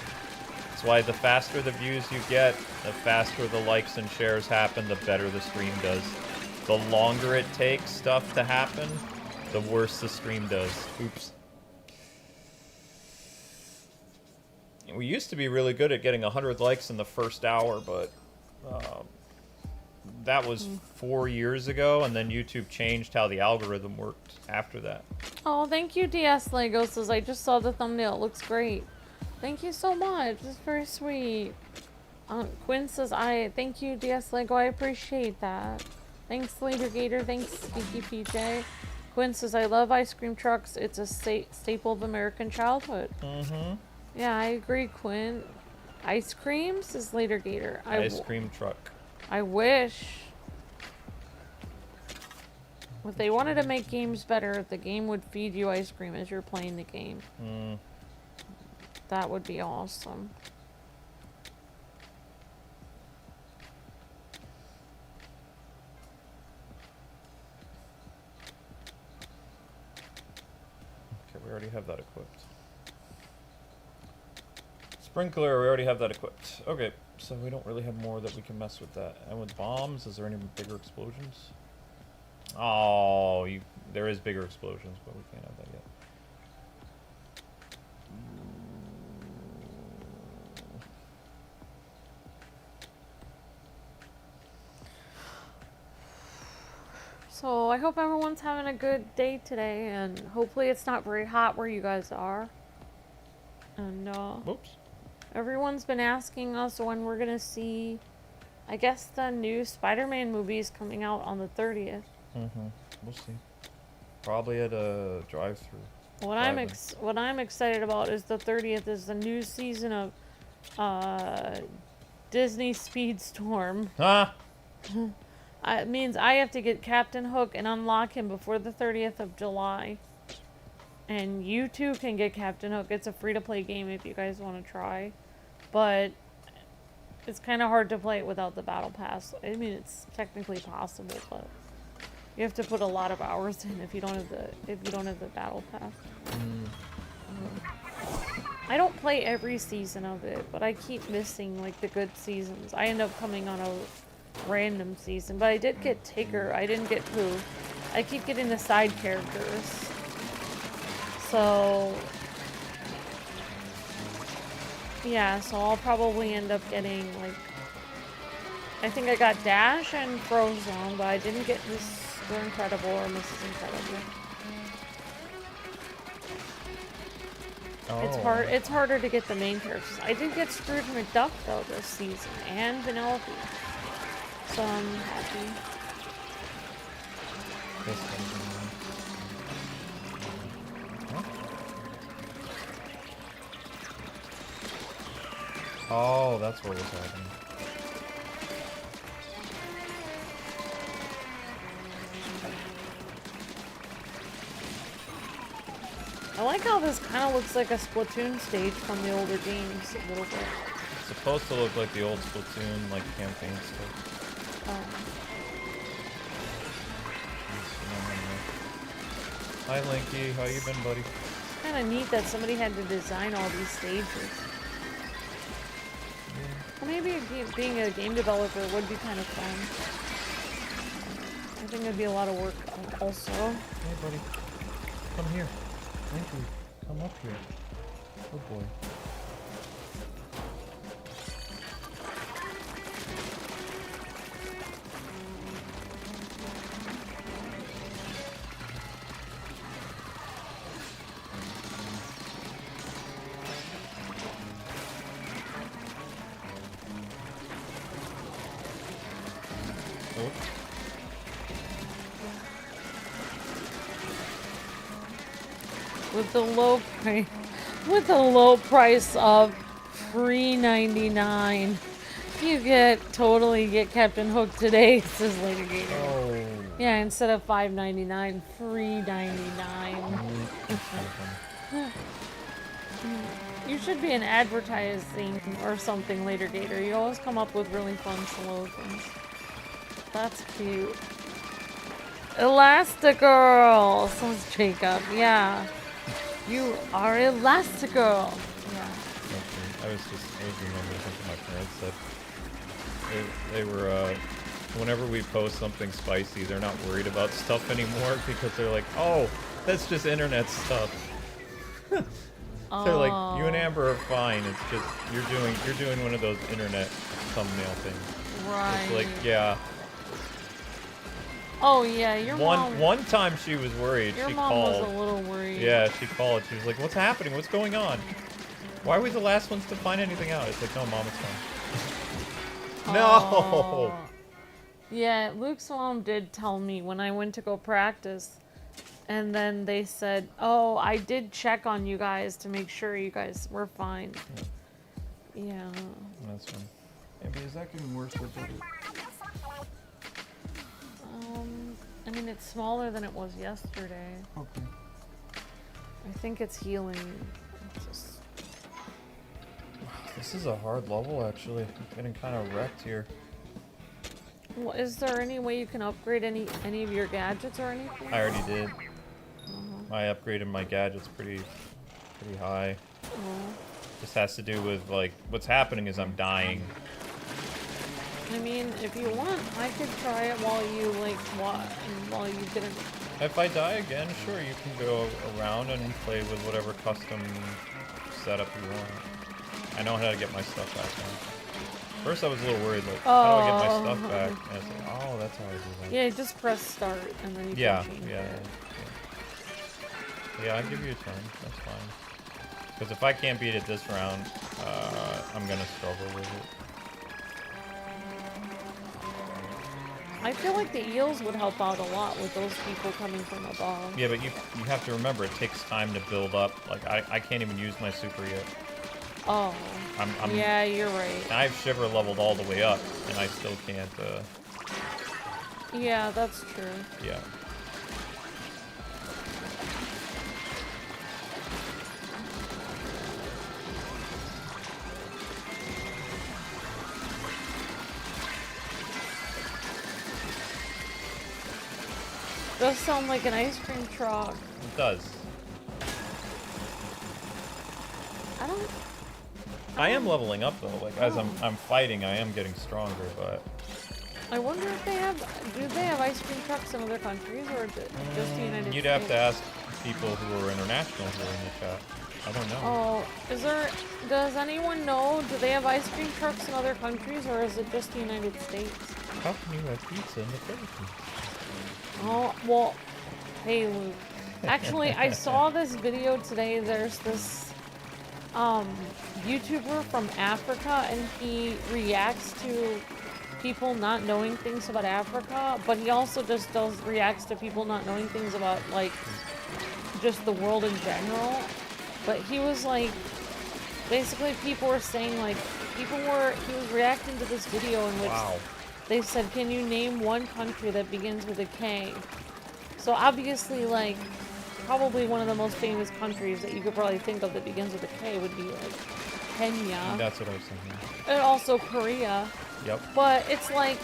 That's why the faster the views you get, the faster the likes and shares happen, the better the stream does. The longer it takes stuff to happen, the worse the stream does. Oops. We used to be really good at getting 100 likes in the first hour, but that was 4 years ago, and then YouTube changed how the algorithm worked after that. Oh, thank you, DS Lego says, I just saw the thumbnail. It looks great. Thank you so much. It's very sweet. Quinn says, thank you, DS Lego. I appreciate that. Thanks, Later Gator. Thanks, Geeky PJ. Quinn says, I love ice cream trucks. It's a staple of American childhood. Mm-hmm. Yeah, I agree, Quinn. Ice cream, says Later Gator. Ice cream truck. I wish. If they wanted to make games better, the game would feed you ice cream as you're playing the game. That would be awesome. Okay, we already have that equipped. Sprinkler, we already have that equipped. Okay, so we don't really have more that we can mess with that. And with bombs, is there any bigger explosions? Oh, there is bigger explosions, but we can't have that yet. So I hope everyone's having a good day today, and hopefully it's not very hot where you guys are. And Oops. Everyone's been asking us when we're gonna see, I guess the new Spider-Man movie is coming out on the 30th. We'll see. Probably at a drive-thru. What I'm excited about is the 30th is the new season of Disney Speedstorm. Huh? It means I have to get Captain Hook and unlock him before the 30th of July. And you too can get Captain Hook. It's a free-to-play game if you guys want to try. But it's kind of hard to play it without the battle pass. I mean, it's technically possible, but you have to put a lot of hours in if you don't have the battle pass. I don't play every season of it, but I keep missing like the good seasons. I end up coming on a random season, but I did get Tigger. I didn't get Pooh. I keep getting the side characters. So yeah, so I'll probably end up getting like, I think I got Dash and Frozone, but I didn't get Mr. Incredible or Mrs. Incredible. Oh. It's harder to get the main characters. I did get Scrooge McDuck though this season, and Vanellope. So I'm happy. Oh, that's what was happening. I like how this kind of looks like a Splatoon stage from the older games a little bit. It's supposed to look like the old Splatoon, like, campaign stuff. Hi, Linky. How you been, buddy? It's kind of neat that somebody had to design all these stages. Well, maybe being a game developer would be kind of fun. I think it'd be a lot of work also. Hey, buddy. Come here. Linky, come up here. Good boy. With the low price of $3.99, you totally get Captain Hook today, says Later Gator. Oh. Yeah, instead of $5.99, $3.99. You should be in advertising or something later, Gator. You always come up with really fun slogans. That's cute. Elastigirl, says Jacob. Yeah. You are Elastigirl. Yeah. I was remembering something my parents said. They were, whenever we post something spicy, they're not worried about stuff anymore because they're like, oh, that's just internet stuff. They're like, you and Amber are fine. It's just you're doing one of those internet thumbnail things. Right. It's like, yeah. Oh yeah, your mom. One time she was worried. Your she mom called. was a little worried. Yeah, she called. She was like, "What's happening? What's going on? Why are we the last ones to find anything out?" It's like, "No, Mom, it's fine." No. Yeah, Luke's mom did tell me when I went to go practice, and then they said, "Oh, I did check on you guys to make sure you guys were fine." Yeah. That's fine. Maybe is that getting worse or better? I mean, it's smaller than it was yesterday. Okay. I think it's healing. It's just... This is a hard level, actually. I'm getting kind of wrecked here. Well, is there any way you can upgrade any of your gadgets or anything? I already did. I upgraded my gadgets pretty high. This has to do with, like, what's happening is I'm dying. I mean, if you want, I could try it while you, like, while you didn't... If I die again, sure, you can go around and play with whatever custom setup you want. I know how to get my stuff back now. First I was a little worried, like, how do I get my stuff back? And it's like, oh, that's how I do that. Yeah, just press start, and then you can change it. Yeah, I'll give you a turn. That's fine. Because if I can't beat it this round, I'm going to struggle with it. I feel like the eels would help out a lot with those people coming from above. Yeah, but you have to remember, it takes time to build up. Like, I can't even use my super yet. Oh. Yeah, you're right. I've Shiver leveled all the way up, and I still can't, Yeah, that's true. Yeah. Does sound like an ice cream truck. It does. I am leveling up though. Like as I'm fighting, I am getting stronger. But I wonder if do they have ice cream trucks in other countries or just the United States? You'd have to ask people who are international here in the chat. I don't know. Oh, does anyone know? Do they have ice cream trucks in other countries or is it just the United States? How can you have pizza in the Philippines? Oh, well, hey Luke. Actually, I saw this video today. There's this YouTuber from Africa, and he reacts to people not knowing things about Africa, but he also just reacts to people not knowing things about, like, just the world in general. But he was like, basically people were saying, like, he was reacting to this video in which they said, can you name one country that begins with a K? So obviously, like, probably one of the most famous countries that you could probably think of that begins with a K would be, like, Kenya. That's what I was thinking. And also Korea. Yep. But it's like,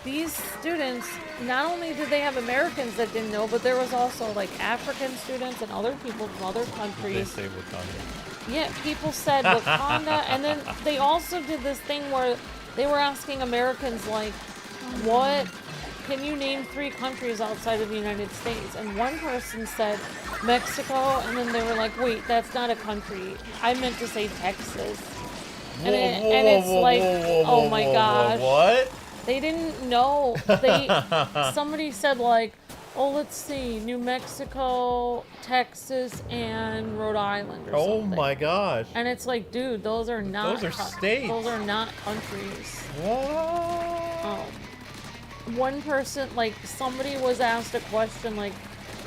these students, not only did they have Americans that didn't know, but there was also, like, African students and other people from other countries. They say Wakanda. Yeah, people said Wakanda, and then they also did this thing where they were asking Americans, like, can you name 3 countries outside of the United States? And one person said Mexico, and then they were like, wait, that's not a country. I meant to say Texas. And it's like, oh my gosh. What? They didn't know. Somebody said, like, oh, let's see, New Mexico, Texas, and Rhode Island or something. Oh my gosh. And it's like, dude, those are not... Those are states. Those are not countries. What? One person, like, somebody was asked a question, like,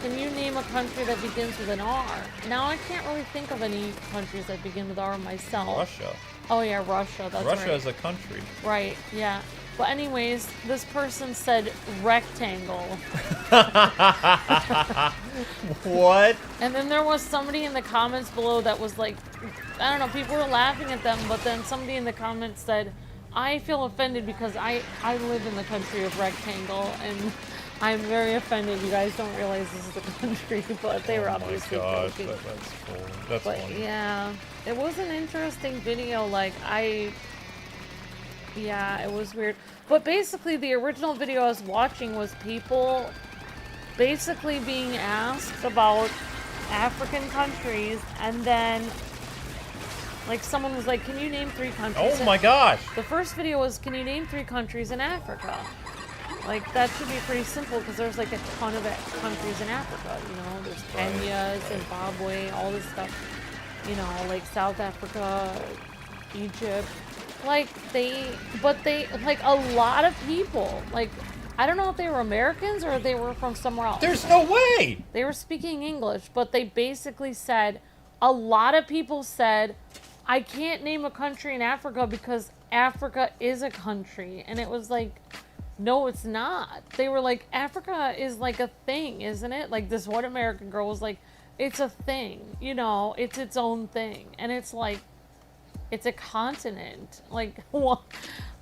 can you name a country that begins with an R? Now, I can't really think of any countries that begin with R myself. Russia. Oh, yeah, Russia, that's right. Russia is a country. Right, yeah. But anyways, this person said rectangle. What? And then there was somebody in the comments below that was like, I don't know, people were laughing at them, but then somebody in the comments said, I feel offended because I live in the country of rectangle, and I'm very offended. You guys don't realize this is a country, but they were obviously joking. That's cool. That's But funny. yeah, it was an interesting video. Like, yeah, it was weird. But basically, the original video I was watching was people basically being asked about African countries, and then like someone was like, can you name 3 countries? Oh my gosh! The first video was, can you name 3 countries in Africa? Like, that should be pretty simple because there's like a ton of countries in Africa, you know? There's Kenya, Zimbabwe, all this stuff, you know, like South Africa, Egypt. Like, like a lot of people, like, I don't know if they were Americans or if they were from somewhere else. There's no way! They were speaking English, but they basically said, a lot of people said, I can't name a country in Africa because Africa is a country. And it was like, no, it's not. They were like, Africa is like a thing, isn't it? Like, this one American girl was like, it's a thing, you know, it's its own thing. And it's like, it's a continent. Like, well,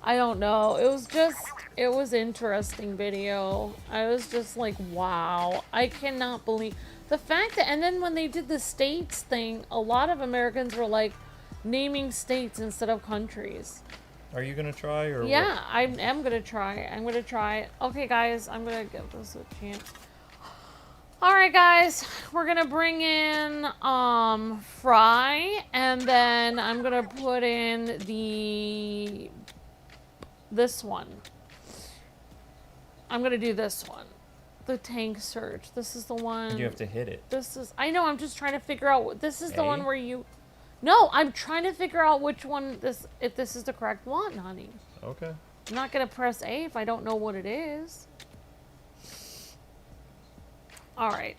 I don't know. It was interesting video. I was just like, wow, I cannot believe the fact that, and then when they did the states thing, a lot of Americans were like naming states instead of countries. Are you gonna try, or Yeah, what? I am gonna try. I'm gonna try. Okay, guys, I'm gonna give this a chance. All right, guys, we're gonna bring in Fry, and then I'm gonna put in this one. I'm gonna do this one, the tank search. This is the one. You have to hit it. I know. I'm just trying to figure out. This is the one where you. No, I'm trying to figure out which one if this is the correct one, honey. Okay. I'm not gonna press A if I don't know what it is. Alright.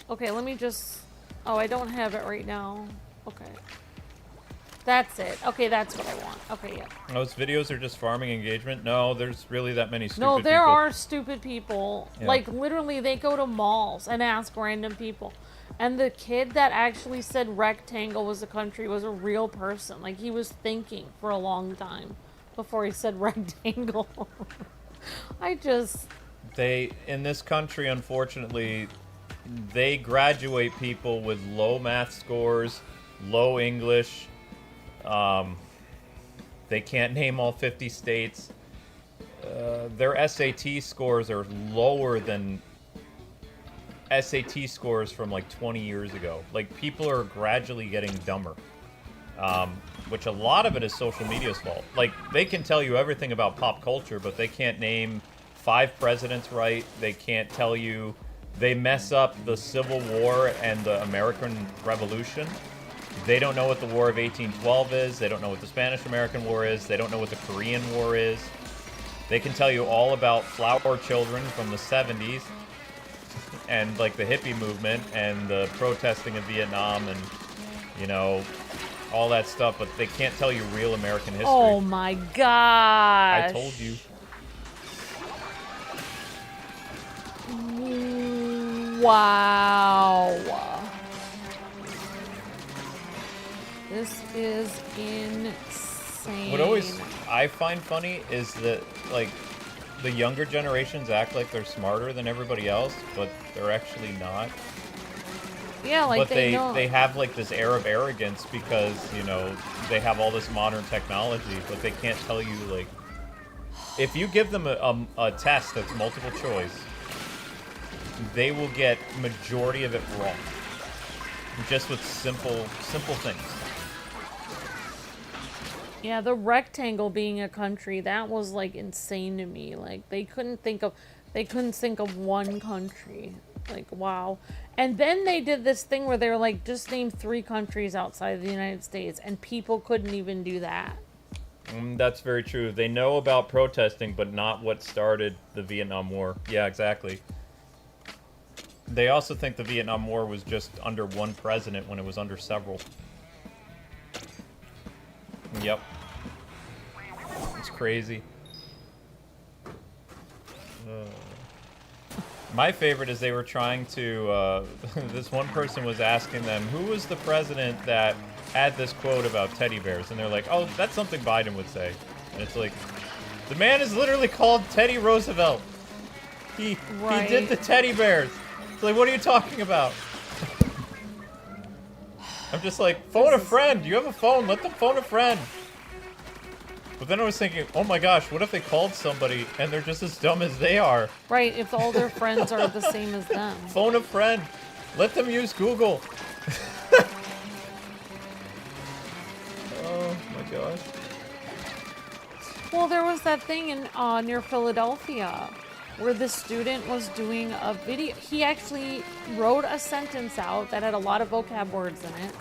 Okay, let me just... Oh, I don't have it right now. Okay. That's it. Okay, that's what I want. Okay, yeah. Those videos are just farming engagement? No, there's really that many stupid No, there people. are stupid people. Yeah. Like, literally, they go to malls and ask random people. And the kid that actually said rectangle was a country was a real person. Like, he was thinking for a long time before he said rectangle. In this country, unfortunately, they graduate people with low math scores, low English. They can't name all 50 states. Their SAT scores are lower than SAT scores from like 20 years ago. Like, people are gradually getting dumber. Which a lot of it is social media's fault. Like, they can tell you everything about pop culture, but they can't name 5 presidents right. They can't tell you. They mess up the Civil War and the American Revolution. They don't know what the War of 1812 is. They don't know what the Spanish-American War is. They don't know what the Korean War is. They can tell you all about flower children from the 70s and, like, the hippie movement and the protesting of Vietnam and, you know, all that stuff, but they can't tell you real American history. Oh my gosh. I told you. Wow. This is insane. What I find funny is that, like, the younger generations act like they're smarter than everybody else, but they're actually not. Yeah, like, but they know. They have, like, this air of arrogance because, you know, they have all this modern technology, but they can't tell you, like, if you give them a test that's multiple choice, they will get majority of it wrong. Just with simple things. Yeah, the rectangle being a country, that was, like, insane to me. Like, they couldn't think of one country. Like, wow. And then they did this thing where they were like, just name 3 countries outside of the United States, and people couldn't even do that. That's very true. They know about protesting, but not what started the Vietnam War. Yeah, exactly. They also think the Vietnam War was just under one president when it was under several. Yep. It's crazy. My favorite is they were trying to, this one person was asking them, who was the president that had this quote about teddy bears? And they're like, oh, that's something Biden would say. And it's like, the man is literally called Teddy Roosevelt. He did the teddy bears. It's like, what are you talking about? I'm just like, phone a friend. You have a phone. Let them phone a friend. But then I was thinking, oh my gosh, what if they called somebody and they're just as dumb as they are? Right, if all their friends are the same as them. Phone a friend. Let them use Google. Oh my gosh. Well, there was that thing in near Philadelphia where the student was doing a video. He actually wrote a sentence out that had a lot of vocab words in it.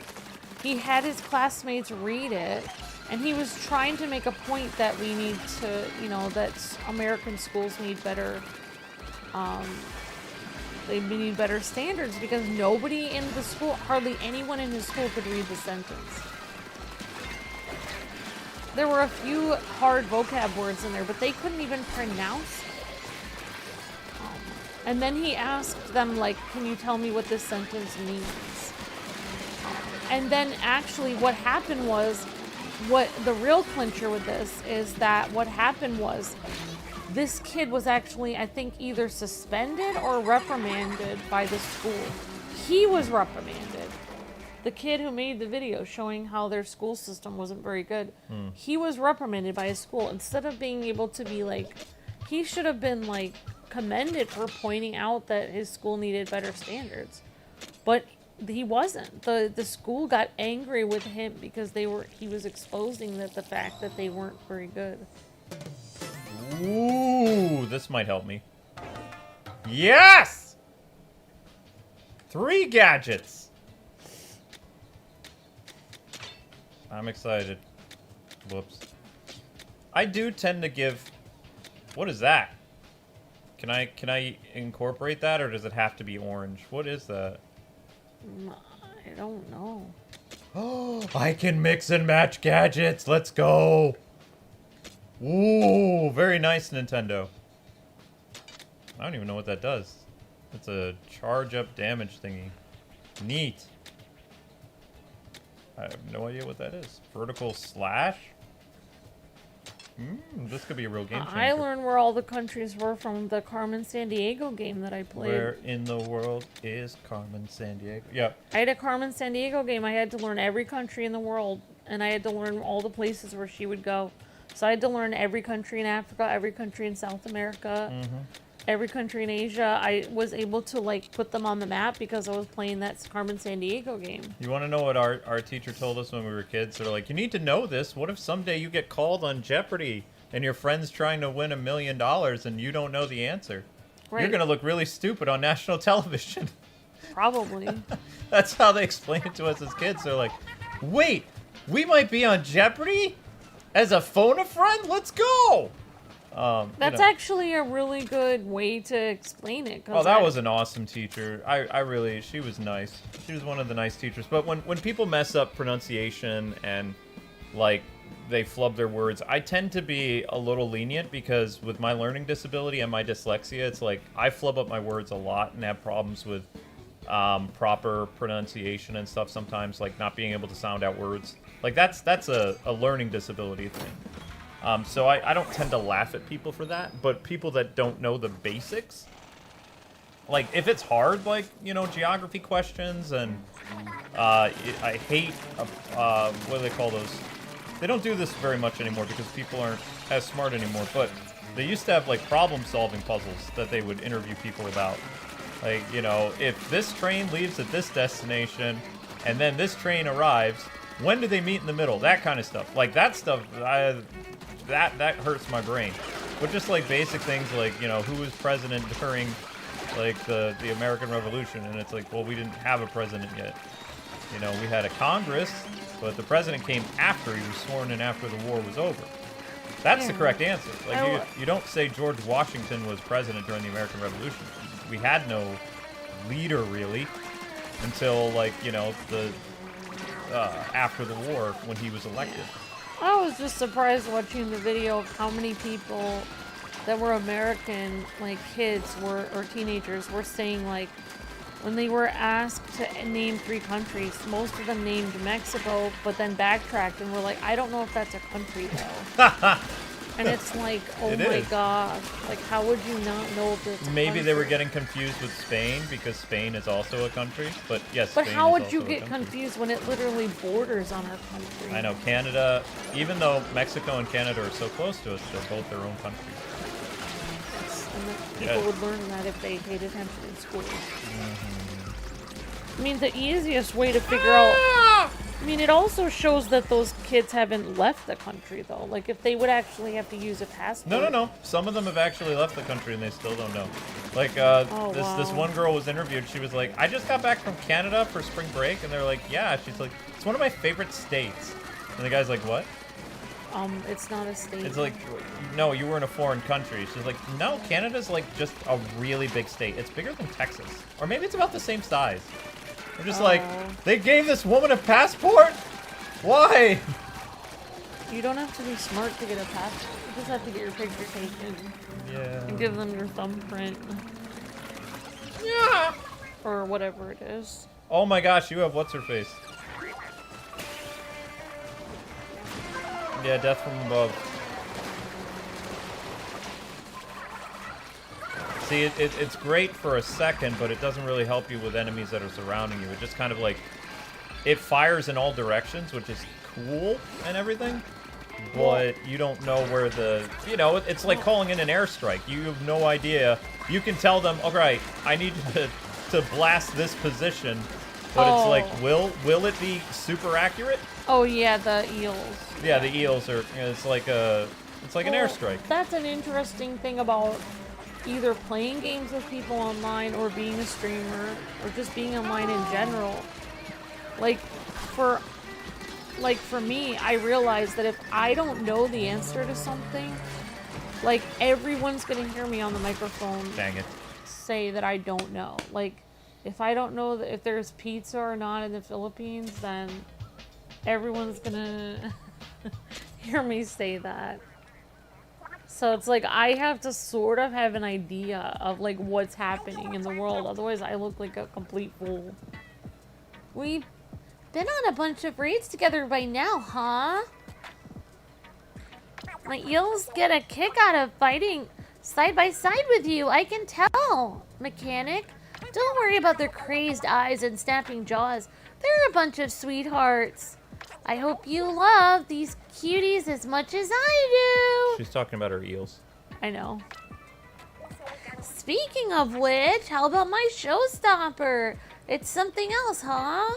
He had his classmates read it, and he was trying to make a point that we need to, that American schools need better, they need better standards because nobody in the school, hardly anyone in his school could read the sentence. There were a few hard vocab words in there, but they couldn't even pronounce it. And then he asked them, like, can you tell me what this sentence means? And then actually what happened was, what the real clincher with this is that what happened was this kid was actually, I think, either suspended or reprimanded by the school. He was reprimanded. The kid who made the video showing how their school system wasn't very good, he was reprimanded by his school. Instead of being able to be like, he should have been like commended for pointing out that his school needed better standards. But he wasn't. The school got angry with him because he was exposing the fact that they weren't very good. Ooh, this might help me. Yes! 3 gadgets. I'm excited. Whoops. I do tend to give... What is that? Can I incorporate that, or does it have to be orange? What is that? I don't know. Oh, I can mix and match gadgets. Let's go. Ooh, very nice, Nintendo. I don't even know what that does. It's a charge up damage thingy. Neat. I have no idea what that is. Vertical slash? This could be a real game changer. I learned where all the countries were from the Carmen Sandiego game that I played. Where in the world is Carmen Sandiego? Yep. I had a Carmen Sandiego game. I had to learn every country in the world, and I had to learn all the places where she would go. So I had to learn every country in Africa, every country in South America, every country in Asia. I was able to like put them on the map because I was playing that Carmen Sandiego game. You want to know what our teacher told us when we were kids? They're like, you need to know this. What if someday you get called on Jeopardy and your friend's trying to win $1 million and you don't know the answer? Right. You're going to look really stupid on national television. Probably. That's how they explained it to us as kids. They're like, wait, we might be on Jeopardy? As a phone a friend? Let's go! That's actually a really good way to explain it. Oh, that was an awesome teacher. She was nice. She was one of the nice teachers. But when people mess up pronunciation and, like, they flub their words, I tend to be a little lenient because with my learning disability and my dyslexia, it's like I flub up my words a lot and have problems with proper pronunciation and stuff sometimes, like not being able to sound out words. Like, that's a learning disability thing. So I don't tend to laugh at people for that, but people that don't know the basics, like, if it's hard, like, geography questions, and I hate, what do they call those? They don't do this very much anymore because people aren't as smart anymore, but they used to have, like, problem-solving puzzles that they would interview people about. Like, if this train leaves at this destination, and then this train arrives, when do they meet in the middle? That kind of stuff. Like, that stuff, that hurts my brain. But just, like, basic things like, who was president during, like, the American Revolution? And it's like, well, we didn't have a president yet. We had a Congress, but the president came after he was sworn in after the war was over. That's the correct answer. Like, you don't say George Washington was president during the American Revolution. We had no leader, really, until, like, the after the war when he was elected. I was just surprised watching the video of how many people that were American, like kids or teenagers, were saying like when they were asked to name 3 countries, most of them named Mexico, but then backtracked and were like, I don't know if that's a country though. And it's like, oh my gosh, like how would you not know if it's a Maybe they were country? getting confused with Spain because Spain is also a country. But yes, But Spain how is would you also a get country. confused when it literally borders on our country? I know Canada, even though Mexico and Canada are so close to us, they're both their own countries. Yes, and people would learn that if they paid attention in school. I mean, the easiest way to figure out... I mean, it also shows that those kids haven't left the country, though. Like, if they would actually have to use a passport. No. Some of them have actually left the country and they still don't know. Like, this one girl was interviewed. She was like, I just got back from Canada for spring break. And they're like, yeah. She's like, it's one of my favorite states. And the guy's like, what? It's not a state. It's like, no, you were in a foreign country. She's like, no, Canada's like just a really big state. It's bigger than Texas. Or maybe it's about the same size. I'm just like, they gave this woman a passport? Why? You don't have to be smart to get a passport. You just have to get your picture taken. Yeah. And give them your thumbprint. Yeah. Or whatever it is. Oh my gosh, you have what's-her-face. Yeah, death from above. See, it's great for a second, but it doesn't really help you with enemies that are surrounding you. It just kind of like, it fires in all directions, which is cool and everything, but you don't know where the, you know, it's like calling in an airstrike. You have no idea. You can tell them, all right, I need to blast this position, but it's like, will it be super accurate? Oh yeah, the eels. Yeah, the eels are, it's like an airstrike. That's an interesting thing about either playing games with people online or being a streamer or just being online in general. Like for me, I realize that if I don't know the answer to something, like everyone's gonna hear me on the microphone Dang it. say that I don't know. Like if I don't know if there's pizza or not in the Philippines, then everyone's gonna hear me say that. So it's like I have to sort of have an idea of like what's happening in the world. Otherwise I look like a complete fool. We've been on a bunch of raids together by now, huh? My eels get a kick out of fighting side by side with you. I can tell, mechanic. Don't worry about their crazed eyes and snapping jaws. They're a bunch of sweethearts. I hope you love these cuties as much as I do. She's talking about her eels. I know. Speaking of which, how about my showstopper? It's something else, huh?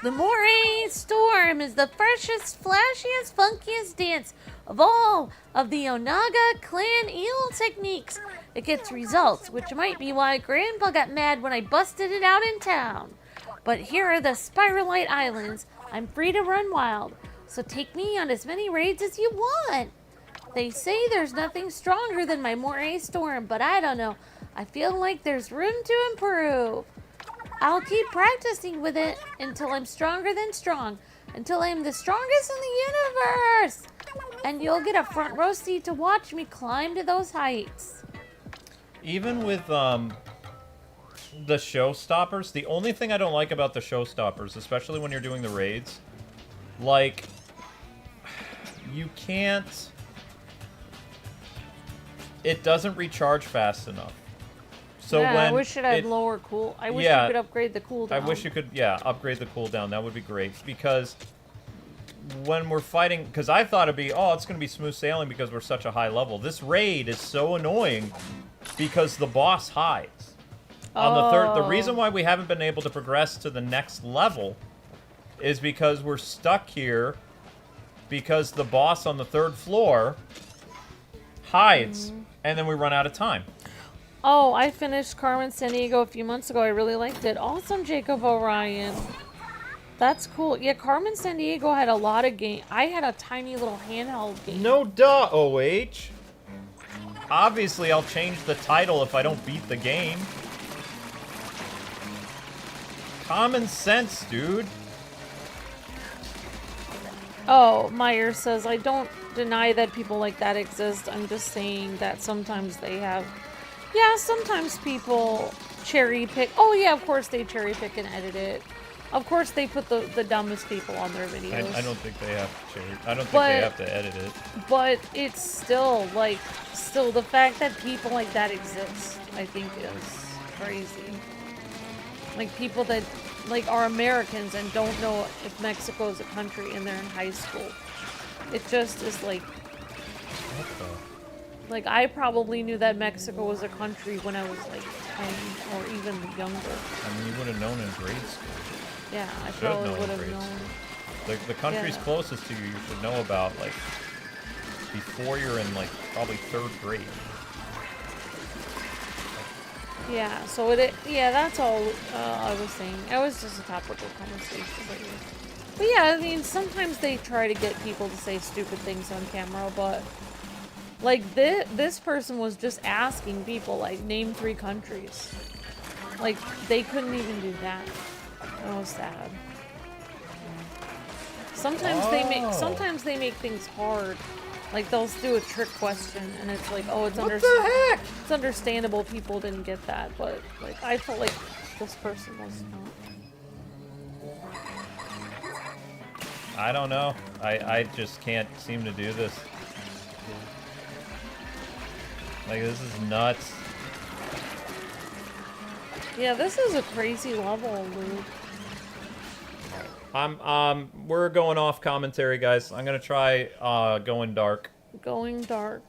The Moray Storm is the freshest, flashiest, funkiest dance of all of the Onaga clan eel techniques. It gets results, which might be why Grandpa got mad when I busted it out in town. But here are the Spirhalite Islands. I'm free to run wild, so take me on as many raids as you want. They say there's nothing stronger than my Moray Storm, but I don't know. I feel like there's room to improve. I'll keep practicing with it until I'm stronger than strong, until I'm the strongest in the universe. And you'll get a front row seat to watch me climb to those heights. Even with the showstoppers, the only thing I don't like about the showstoppers, especially when you're doing the raids, like, you can't, it doesn't recharge fast enough. So yeah, when I wish it had lower cool. I wish you could upgrade the cooldown. I wish you could, upgrade the cooldown. That would be great. Because when we're fighting, because I thought it'd be, it's going to be smooth sailing because we're such a high level. This raid is so annoying because the boss hides. On the third, the reason why we haven't been able to progress to the next level is because we're stuck here because the boss on the 3rd floor hides, and then we run out of time. Oh, I finished Carmen Sandiego a few months ago. I really liked it. Awesome, Jacob Orion. That's cool. Yeah, Carmen Sandiego had a lot of game. I had a tiny little handheld game. No duh, OH. Obviously, I'll change the title if I don't beat the game. Common sense, dude. Oh, Meyer says, I don't deny that people like that exist. I'm just saying that sometimes they have... Yeah, sometimes people cherry pick. Oh, yeah, of course they cherry pick and edit it. Of course they put the dumbest people on their videos. I don't think they have to cherry. I don't think they have to edit it. But it's still, like, the fact that people like that exist, I think is crazy. Like, people that, like, are Americans and don't know if Mexico is a country and they're in high school. It just is like... What the? Like, I probably knew that Mexico was a country when I was, like, 10 or even younger. I mean, you would have known in grade school. Yeah, I probably would have known. The countries closest to you, you should know about, like, before you're in, like, probably 3rd grade. Yeah, so yeah, that's all I was saying. It was just a topical conversation. But yeah, I mean, sometimes they try to get people to say stupid things on camera, but... Like, this person was just asking people, like, name 3 countries. Like, they couldn't even do that. That was sad. Sometimes they make things hard. Like, they'll do a trick question, and it's like, oh, it's it's understandable people didn't get that, but, like, I felt like this person was not. I don't know. I just can't seem to do this. Like, this is nuts. Yeah, this is a crazy level, Luke. We're going off commentary, guys. I'm gonna try, going dark. Going dark.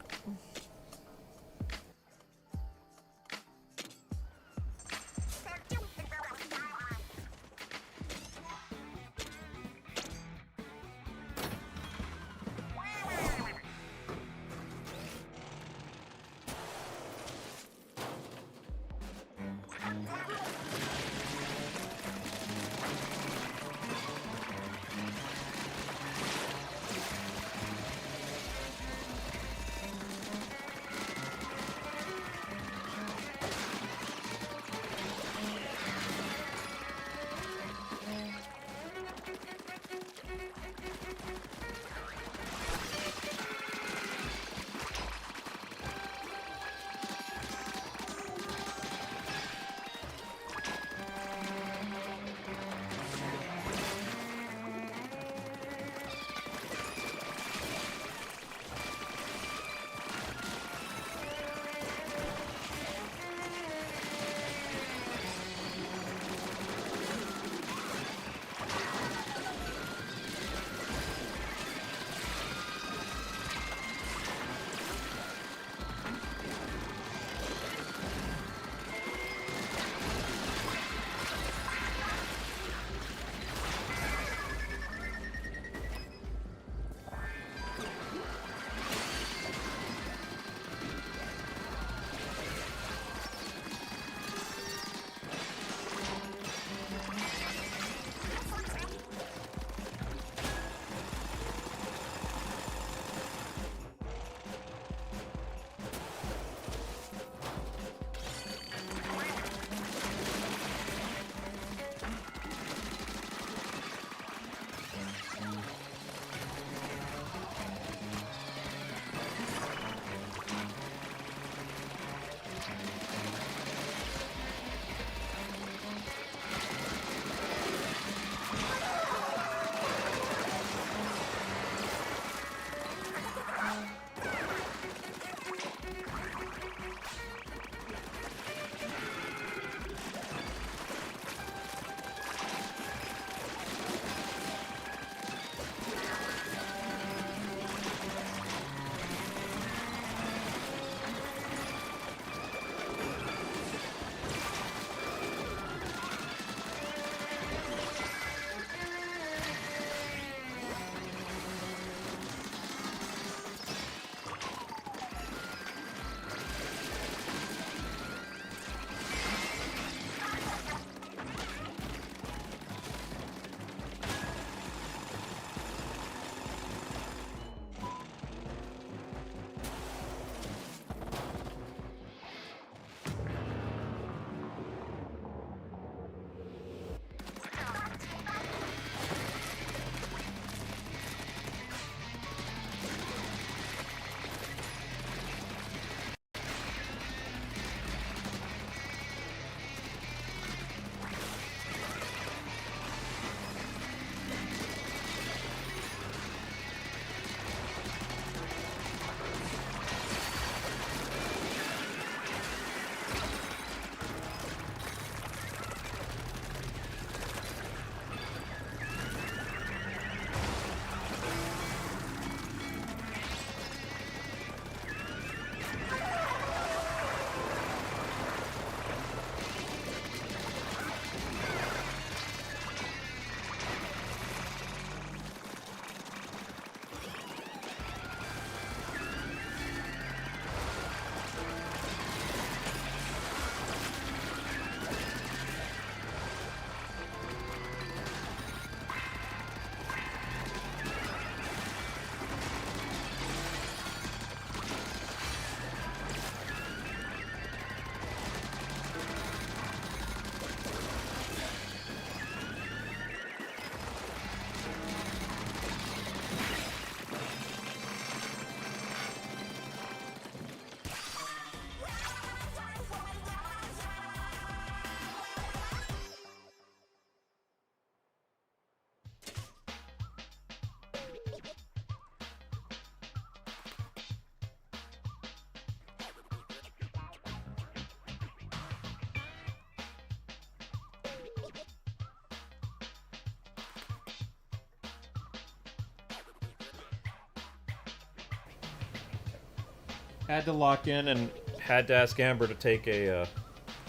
Had to lock in and had to ask Amber to take a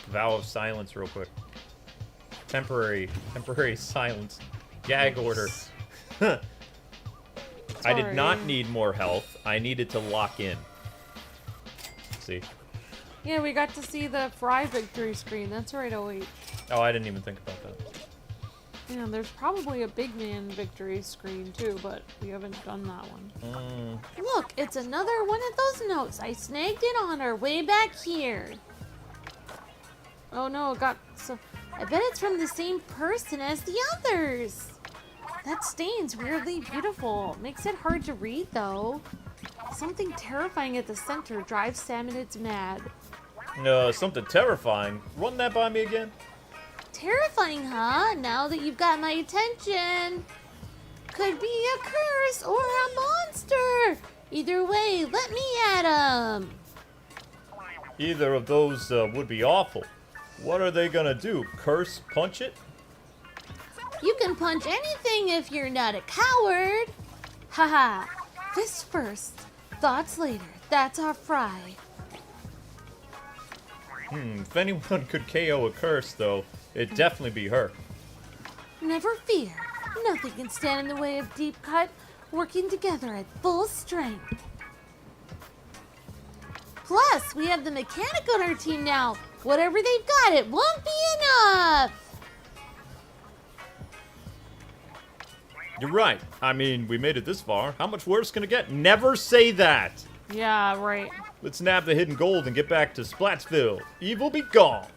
vow of silence real quick. Temporary silence. Gag order. I did not need more health. I needed to lock in. See? Yeah, we got to see the Fry victory screen. That's right, OH. Oh, I didn't even think about that. Yeah, there's probably a big man victory screen too, but we haven't done that one. Look, it's another one of those notes I snagged in on her way back here. Oh no, it got so... I bet it's from the same person as the others. That stain's weirdly beautiful. Makes it hard to read, though. Something terrifying at the center drives Salmonids mad. No, something terrifying. Run that by me again. Terrifying, huh? Now that you've got my attention. Could be a curse or a monster. Either way, let me at him. Either of those would be awful. What are they gonna do? Curse, punch it? You can punch anything if you're not a coward. Haha. This first, thoughts later. That's our Fry. If anyone could KO a curse, though, it'd definitely be her. Never fear. Nothing can stand in the way of Deep Cut working together at full strength. Plus, we have the mechanic on our team now. Whatever they've got, it won't be enough. You're right. I mean, we made it this far. How much worse can it get? Never say that! Yeah, right. Let's nab the hidden gold and get back to Splatsville. Evil be gone!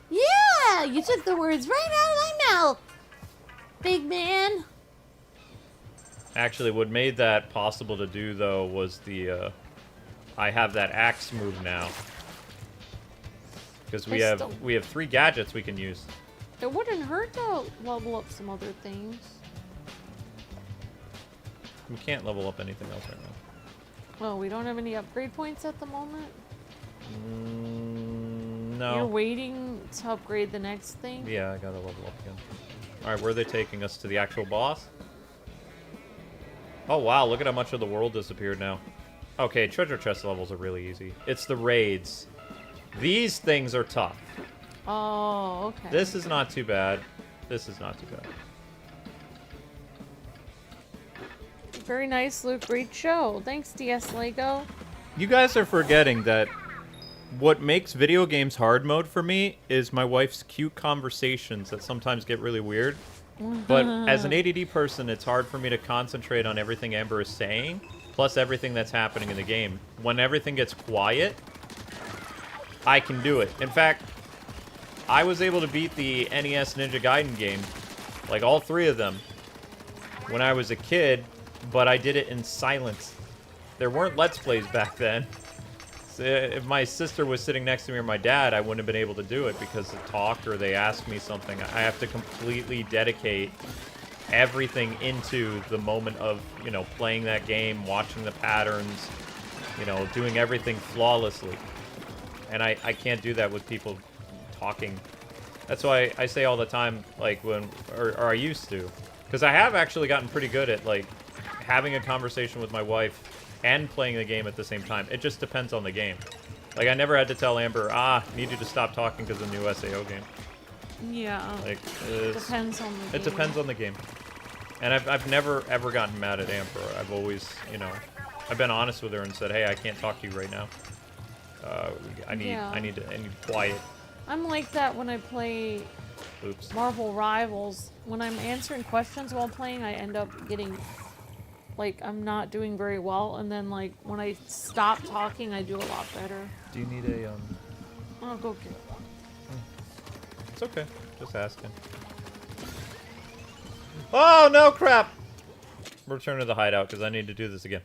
Yeah, you took the words right out of my mouth, big man. Actually, what made that possible to do, though, was the, I have that axe move now. Because we have 3 gadgets we can use. It wouldn't hurt to level up some other things. We can't level up anything else right now. Well, we don't have any upgrade points at the moment. No. You're waiting to upgrade the next thing? Yeah, I gotta level up again. Alright, where are they taking us? To the actual boss? Oh wow, look at how much of the world disappeared now. Okay, treasure chest levels are really easy. It's the raids. These things are tough. Oh, okay. This is not too bad. This is not too bad. Very nice, Luke. Great show. Thanks, DS Lego. You guys are forgetting that what makes video games hard mode for me is my wife's cute conversations that sometimes get really weird. But as an ADD person, it's hard for me to concentrate on everything Amber is saying, plus everything that's happening in the game. When everything gets quiet, I can do it. In fact, I was able to beat the NES Ninja Gaiden game, like all 3 of them, when I was a kid, but I did it in silence. There weren't Let's Plays back then. So if my sister was sitting next to me or my dad, I wouldn't have been able to do it because they talk or they ask me something. I have to completely dedicate everything into the moment of, you know, playing that game, watching the patterns, you know, doing everything flawlessly. And I can't do that with people talking. That's why I say all the time, like, or I used to. Because I have actually gotten pretty good at, like, having a conversation with my wife and playing the game at the same time. It just depends on the game. Like, I never had to tell Amber, need you to stop talking because of the new SAO game. Yeah. Like, depends on the game. It depends on the game. And I've never, ever gotten mad at Amber. I've always, you know, I've been honest with her and said, hey, I can't talk to you right now. I need quiet. I'm like that when I play Marvel Rivals. When I'm answering questions while playing, I end up getting, like, I'm not doing very well, and then, like, when I stop talking, I do a lot better. Do you need a, I'll go get it. It's okay. Just asking. Oh, no, crap! Return to the hideout, because I need to do this again.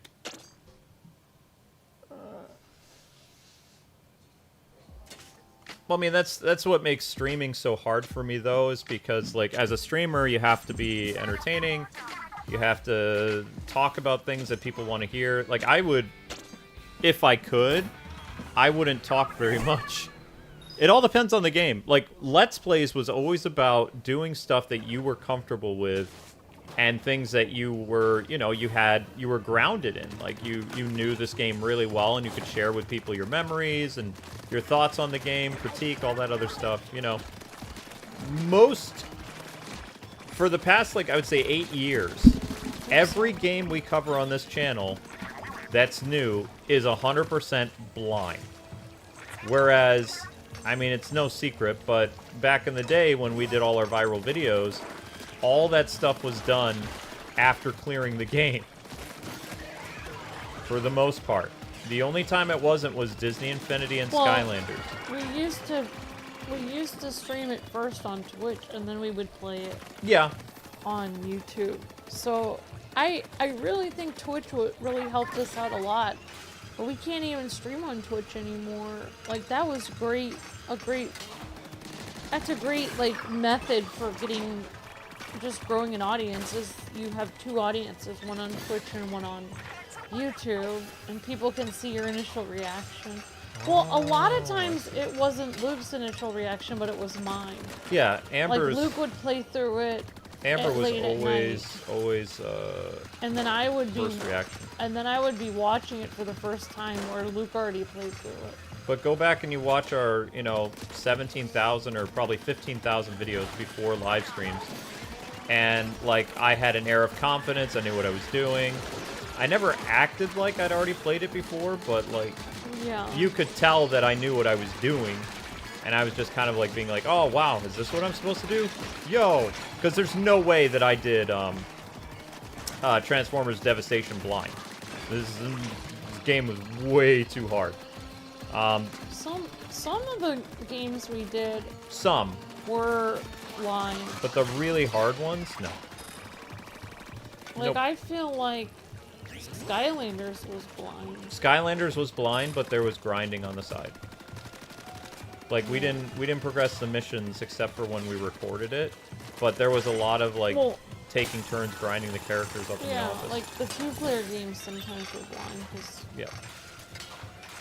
Well, I mean, that's what makes streaming so hard for me, though, is because, like, as a streamer, you have to be entertaining. You have to talk about things that people want to hear. Like, I would, if I could, I wouldn't talk very much. It all depends on the game. Like, Let's Plays was always about doing stuff that you were comfortable with and things that you were, you know, you were grounded in. Like, you knew this game really well, and you could share with people your memories and your thoughts on the game, critique, all that other stuff, you know. For the past, like, I would say 8 years, every game we cover on this channel that's new is 100% blind. Whereas, I mean, it's no secret, but back in the day when we did all our viral videos, all that stuff was done after clearing the game. For the most part. The only time it wasn't was Disney Infinity and Skylanders. We used to stream it first on Twitch, and then we would play it on YouTube. So I really think Twitch really helped us out a lot. But we can't even stream on Twitch anymore. Like, that was great. That's a great, like, method for just growing an audience. Is you have 2 audiences, one on Twitch and one on YouTube, and people can see your initial reaction. Well, a lot of times it wasn't Luke's initial reaction, but it was mine. Yeah, Amber's... Like, Luke would play through it. Amber was always and then I would first reaction. And then I would be watching it for the first time where Luke already played through it. But go back and you watch our, you know, 17,000 or probably 15,000 videos before live streams. And, like, I had an air of confidence. I knew what I was doing. I never acted like I'd already played it before, but, like, you could tell that I knew what I was doing. And I was just kind of, like, being like, oh, wow, is this what I'm supposed to do? Yo! Because there's no way that I did Transformers Devastation blind. This game was way too hard. Some of the games we did... Some. ...were blind. But the really hard ones, no. Like, nope. I feel like Skylanders was blind. Skylanders was blind, but there was grinding on the side. Like, we didn't progress the missions except for when we recorded it, but there was a lot of, like, taking turns grinding the characters up in the office. Yeah, like, the 2-player games sometimes were blind, cause... Yeah.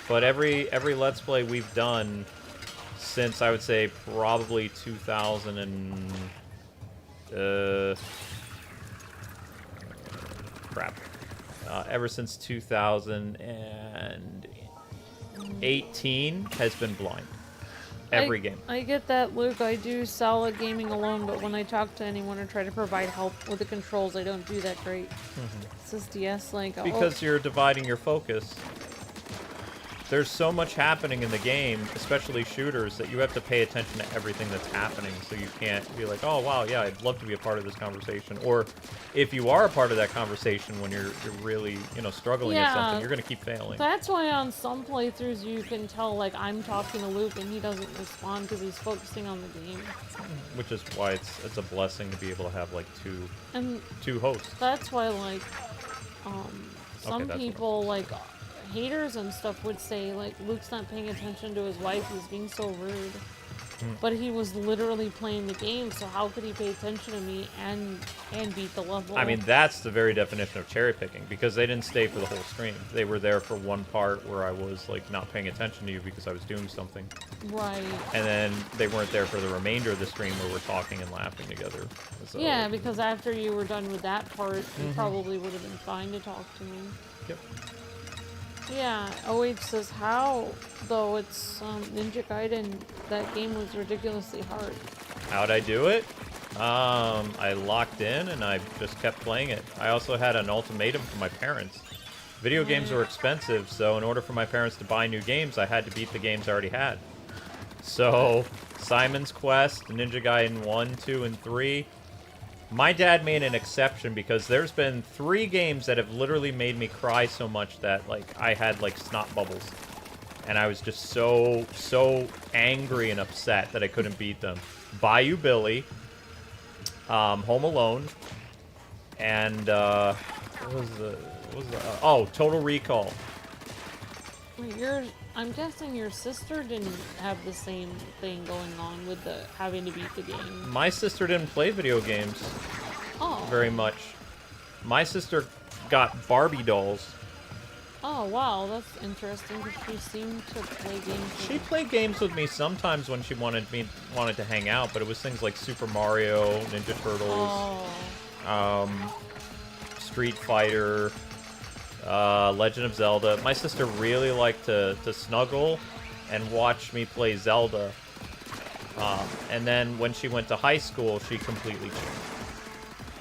But every Let's Play we've done since, I would say, probably 2000 and... ever since 2018 has been blind. Every game. I get that, Luke. I do solid gaming alone, but when I talk to anyone or try to provide help with the controls, I don't do that great. This is DS, like... Because you're dividing your focus. There's so much happening in the game, especially shooters, that you have to pay attention to everything that's happening, so you can't be like, oh, wow, yeah, I'd love to be a part of this conversation. Or if you are a part of that conversation when you're really, you know, struggling at something, you're going to keep failing. That's why on some playthroughs you can tell, like, I'm talking to Luke and he doesn't respond because he's focusing on the game. Which is why it's a blessing to be able to have, like, two hosts. That's why, like, some people, like... haters and stuff would say, like, Luke's not paying attention to his wife, he's being so rude. But he was literally playing the game, so how could he pay attention to me and beat the level? I mean, that's the very definition of cherry picking, because they didn't stay for the whole stream. They were there for one part where I was, like, not paying attention to you because I was doing something. Right. And then they weren't there for the remainder of the stream where we're talking and laughing together. So, yeah, because after you were done with that part, you probably would have been fine to talk to me. Yep. Yeah, OH says, how, though it's Ninja Gaiden, that game was ridiculously hard. How'd I do it? I locked in and I just kept playing it. I also had an ultimatum from my parents. Video games were expensive, so in order for my parents to buy new games, I had to beat the games I already had. So, Simon's Quest, Ninja Gaiden 1, 2, and 3... My dad made an exception because there's been 3 games that have literally made me cry so much that, like, I had, like, snot bubbles. And I was just so angry and upset that I couldn't beat them. Bayou Billy, Home Alone, and, what was the Total Recall. I'm guessing your sister didn't have the same thing going on with the having to beat the game. My sister didn't play video games very much. My sister got Barbie dolls. Oh, wow, that's interesting, because she seemed to play games. She played games with me sometimes when she wanted to hang out, but it was things like Super Mario, Ninja Turtles. Street Fighter, Legend of Zelda. My sister really liked to snuggle and watch me play Zelda. And then when she went to high school, she completely changed.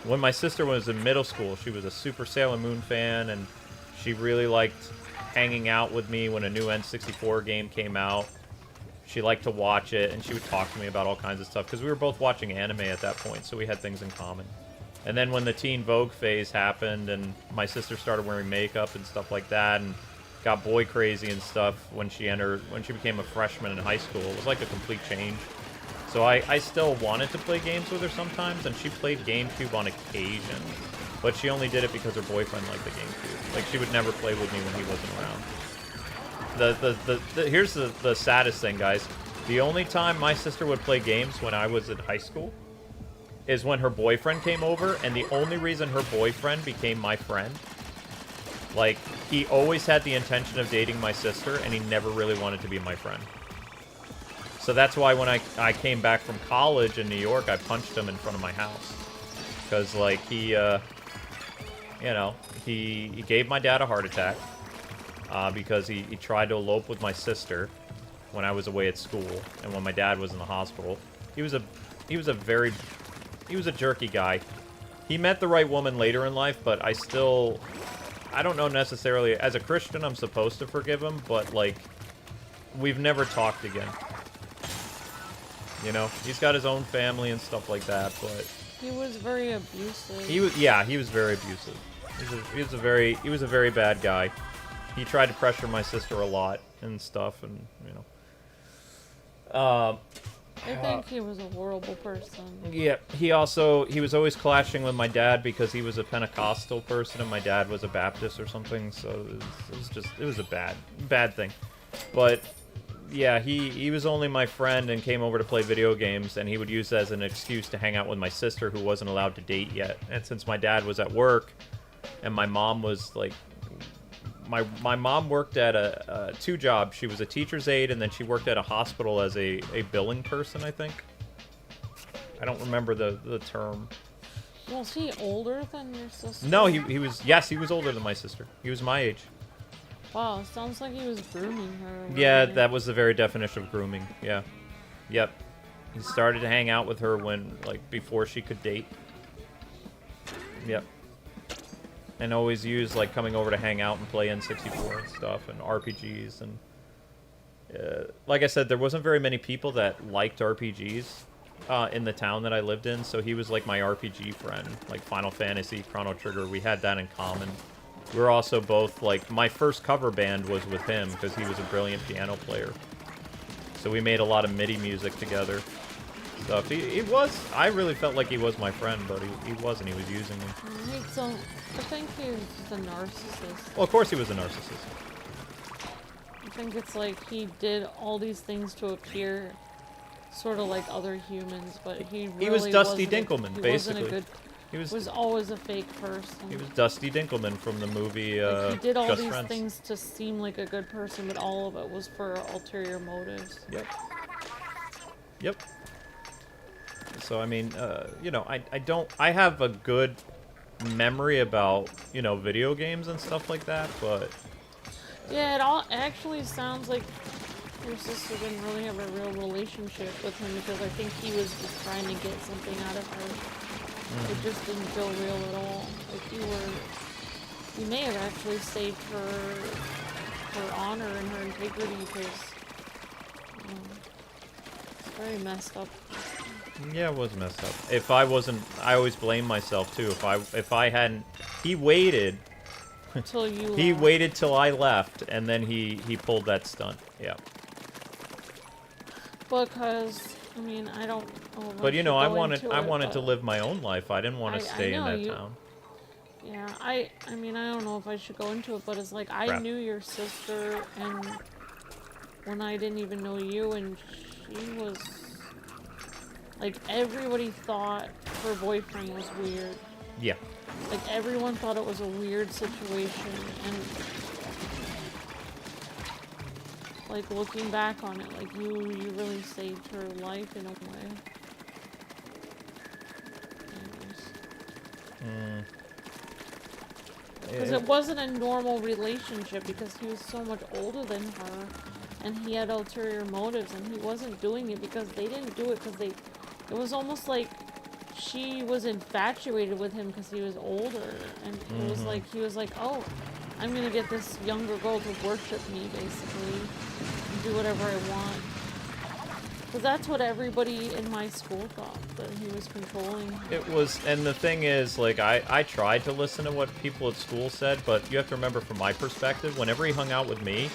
When my sister was in middle school, she was a super Sailor Moon fan, and she really liked hanging out with me when a new N64 game came out. She liked to watch it, and she would talk to me about all kinds of stuff, because we were both watching anime at that point, so we had things in common. And then when the Teen Vogue phase happened, and my sister started wearing makeup and stuff like that, and got boy crazy and stuff when she became a freshman in high school, it was like a complete change. So I still wanted to play games with her sometimes, and she played GameCube on occasion, but she only did it because her boyfriend liked the GameCube. Like, she would never play with me when he wasn't around. Here's the saddest thing, guys. The only time my sister would play games when I was in high school is when her boyfriend came over, and the only reason her boyfriend became my friend, like, he always had the intention of dating my sister, and he never really wanted to be my friend. So that's why when I came back from college in New York, I punched him in front of my house. Because, like, he gave my dad a heart attack. Because he tried to elope with my sister when I was away at school. And when my dad was in the hospital. He was a jerky guy. He met the right woman later in life, but I don't know necessarily, as a Christian, I'm supposed to forgive him, but, like, we've never talked again. You know, he's got his own family and stuff like that, but He was very abusive. he was very abusive. He was a very bad guy. He tried to pressure my sister a lot and stuff, and you know. I think he was a horrible person. Yeah, he was always clashing with my dad because he was a Pentecostal person and my dad was a Baptist or something. So it was a bad thing. But yeah, he was only my friend and came over to play video games, and he would use that as an excuse to hang out with my sister, who wasn't allowed to date yet. And since my dad was at work, and my mom was like, my mom worked at two jobs. She was a teacher's aide, and then she worked at a hospital as a billing person, I think. I don't remember the term. Was he older than your sister? No, he was older than my sister. He was my age. Wow, sounds like he was grooming her. Yeah, that was the very definition of grooming. Yeah. Yep. He started to hang out with her before she could date. Yep. And always use, like, coming over to hang out and play N64 and stuff, and RPGs, and... like I said, there wasn't very many people that liked RPGs in the town that I lived in, so he was, like, my RPG friend. Like, Final Fantasy, Chrono Trigger, we had that in common. We were also both, like, my first cover band was with him, because he was a brilliant piano player. So we made a lot of MIDI music together. Stuff. I really felt like he was my friend, but he wasn't. He was using me. I think he was just a narcissist. Well, of course he was a narcissist. I think it's like he did all these things to appear sort of like other humans, but he was Dusty Dinkelman, basically. He was always a fake person. He was Dusty Dinkelman from the movie he did all Just these Friends. things to seem like a good person, but all of it was for ulterior motives. Yep. Yep. So, I mean, I have a good memory about, video games and stuff like that, but... Yeah, it actually sounds like your sister didn't really have a real relationship with him, because I think he was just trying to get something out of her. It just didn't feel real at all. Like, you may have actually saved her honor and her integrity, because it's very messed up. Yeah, it was messed up. If I wasn't, I always blame myself too. If I hadn't, he waited Till you he waited till I left, and then he pulled that stunt. Yeah. Because I mean, I don't know. But I wanted to live my own life. I didn't want to stay in that town. Yeah, I mean, I don't know if I should go into it, but it's like I knew your sister, and when I didn't even know you, and she was like, everybody thought her boyfriend was weird. Yeah. Like, everyone thought it was a weird situation, and like, looking back on it, like, you really saved her life in a way. Anyways. Because it wasn't a normal relationship because he was so much older than her and he had ulterior motives and he wasn't doing it because they didn't do it because they... It was almost like she was infatuated with him because he was older and it was like, he was like, oh, I'm gonna get this younger girl to worship me basically and do whatever I want. Because that's what everybody in my school thought, that he was controlling. It was, and the thing is, like, I tried to listen to what people at school said, but you have to remember from my perspective, whenever he hung out with me,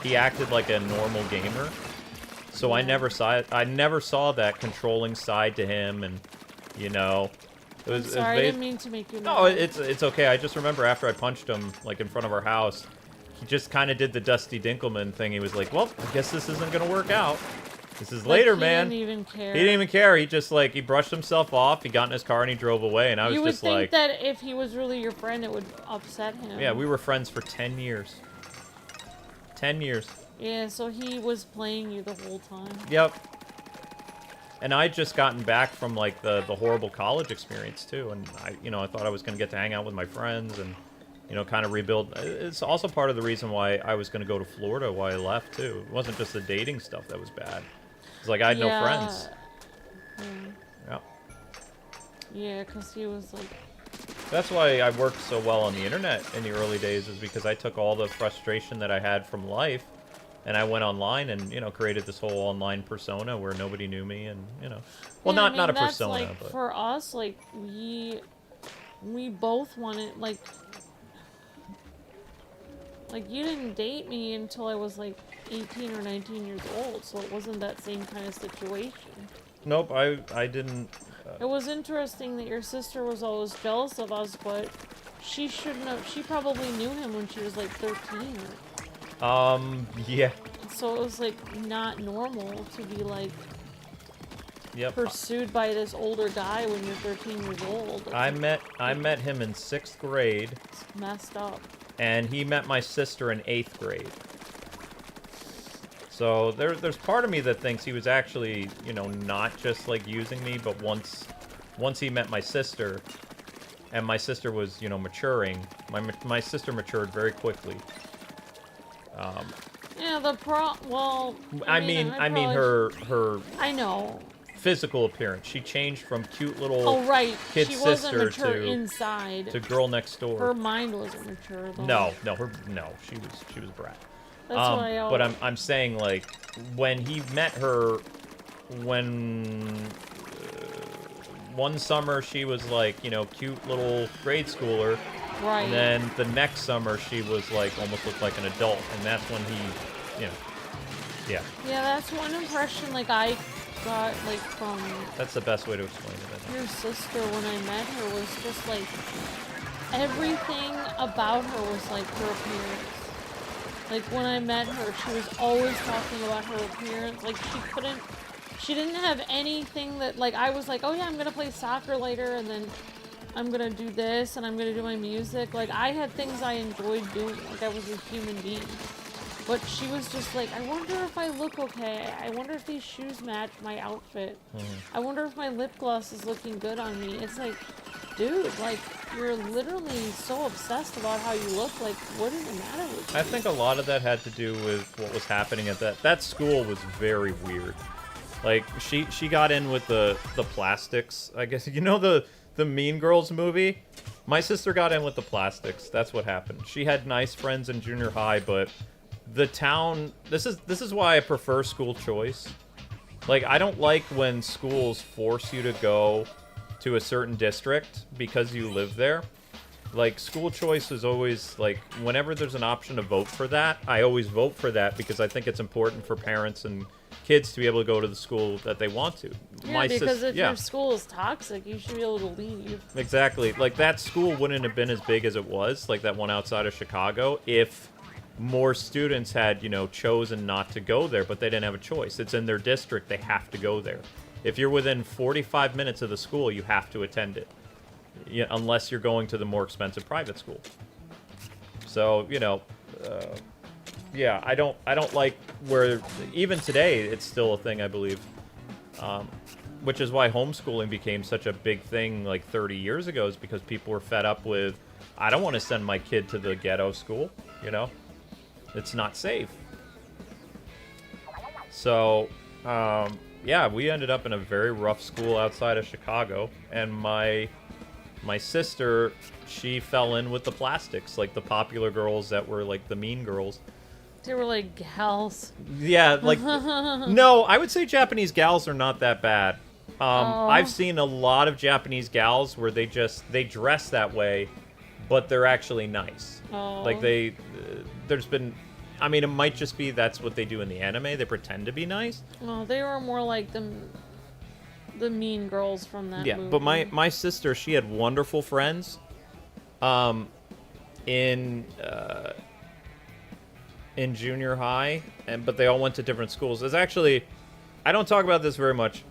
he acted like a normal gamer. So I never saw it. I never saw that controlling side to him, and, you know... It was, I'm sorry, I didn't mean to make you mad. No, it's okay. I just remember after I punched him, like, in front of our house, he just kind of did the Dusty Dinkelman thing. He was like, well, I guess this isn't going to work out. This is later, man. He didn't even care. He didn't even care. He just, like, he brushed himself off, he got in his car, and he drove away, and I was just like... You would think that if he was really your friend, it would upset him. Yeah, we were friends for 10 years. 10 years. Yeah, so he was playing you the whole time. Yep. And I'd just gotten back from, like, the horrible college experience, too, and I thought I was going to get to hang out with my friends and, you know, kind of rebuild. It's also part of the reason why I was going to go to Florida, why I left, too. It wasn't just the dating stuff that was bad. It's like I had no friends. Yeah. Yeah, because he was like... That's why I worked so well on the internet in the early days, is because I took all the frustration that I had from life, and I went online and, you know, created this whole online persona where nobody knew me, and, you know... Well, yeah, not a that's persona, like, but... For us, like, we both wanted, like... Like, you didn't date me until I was, like, 18 or 19 years old, so it wasn't that same kind of situation. Nope, I didn't... It was interesting that your sister was always jealous of us, but she shouldn't have... She probably knew him when she was, like, 13. Yeah. So it was, like, not normal to be, like... Yep. Pursued by this older guy when you're 13 years old. I met him in 6th grade. It's messed up. And he met my sister in 8th grade. So there's part of me that thinks he was actually, you know, not just like using me, but once he met my sister, and my sister was, you know, maturing, my sister matured very quickly. Yeah, well, I mean her I know. Physical appearance. She changed from cute little kid she sister wasn't mature inside. to girl next door. Her mind wasn't mature though. No, she was a brat. That's why I but I'm saying, like, when he met her, when one summer she was like, you know, cute little grade schooler. Right. And then the next summer she was like almost looked like an adult, and that's when he, you know, yeah. Yeah, that's one impression like I got like from. That's the best way to explain it. I think. Your sister when I met her was just like everything about her was like her appearance. Like when I met her, she was always talking about her appearance. Like she didn't have anything that like I was like, oh yeah, I'm gonna play soccer later, and then I'm gonna do this, and I'm gonna do my music. Like I had things I enjoyed doing. Like I was a human being. But she was just like, I wonder if I look okay. I wonder if these shoes match my outfit. I wonder if my lip gloss is looking good on me. It's like, dude, like, you're literally so obsessed about how you look. Like, what is the matter with you? I think a lot of that had to do with what was happening at that school was very weird. Like, she got in with the plastics, I guess. You know the Mean Girls movie? My sister got in with the plastics. That's what happened. She had nice friends in junior high, but the town, this is why I prefer school choice. Like, I don't like when schools force you to go to a certain district because you live there. Like, school choice is always, like, whenever there's an option to vote for that, I always vote for that because I think it's important for parents and kids to be able to go to the school that they want to. Yeah, because if your school is toxic, you should be able to leave. Exactly. Like, that school wouldn't have been as big as it was, like that one outside of Chicago, if more students had, you know, chosen not to go there, but they didn't have a choice. It's in their district. They have to go there. If you're within 45 minutes of the school, you have to attend it. Yeah, unless you're going to the more expensive private school. So, you know, yeah, I don't like where, even today, it's still a thing, I believe. which is why homeschooling became such a big thing like 30 years ago, is because people were fed up with, I don't want to send my kid to the ghetto school, you know? It's not safe. So, yeah, we ended up in a very rough school outside of Chicago, and my sister, she fell in with the plastics, like the popular girls that were like the mean girls. They were like gals. Yeah, like, no, I would say Japanese gals are not that bad. I've seen a lot of Japanese gals where they dress that way, but they're actually nice. Oh. Like there's been, I mean, it might just be that's what they do in the anime. They pretend to be nice. Well, they were more like the mean girls from that movie. But my sister, she had wonderful friends. In junior high, but they all went to different schools. There's actually, I don't talk about this very much.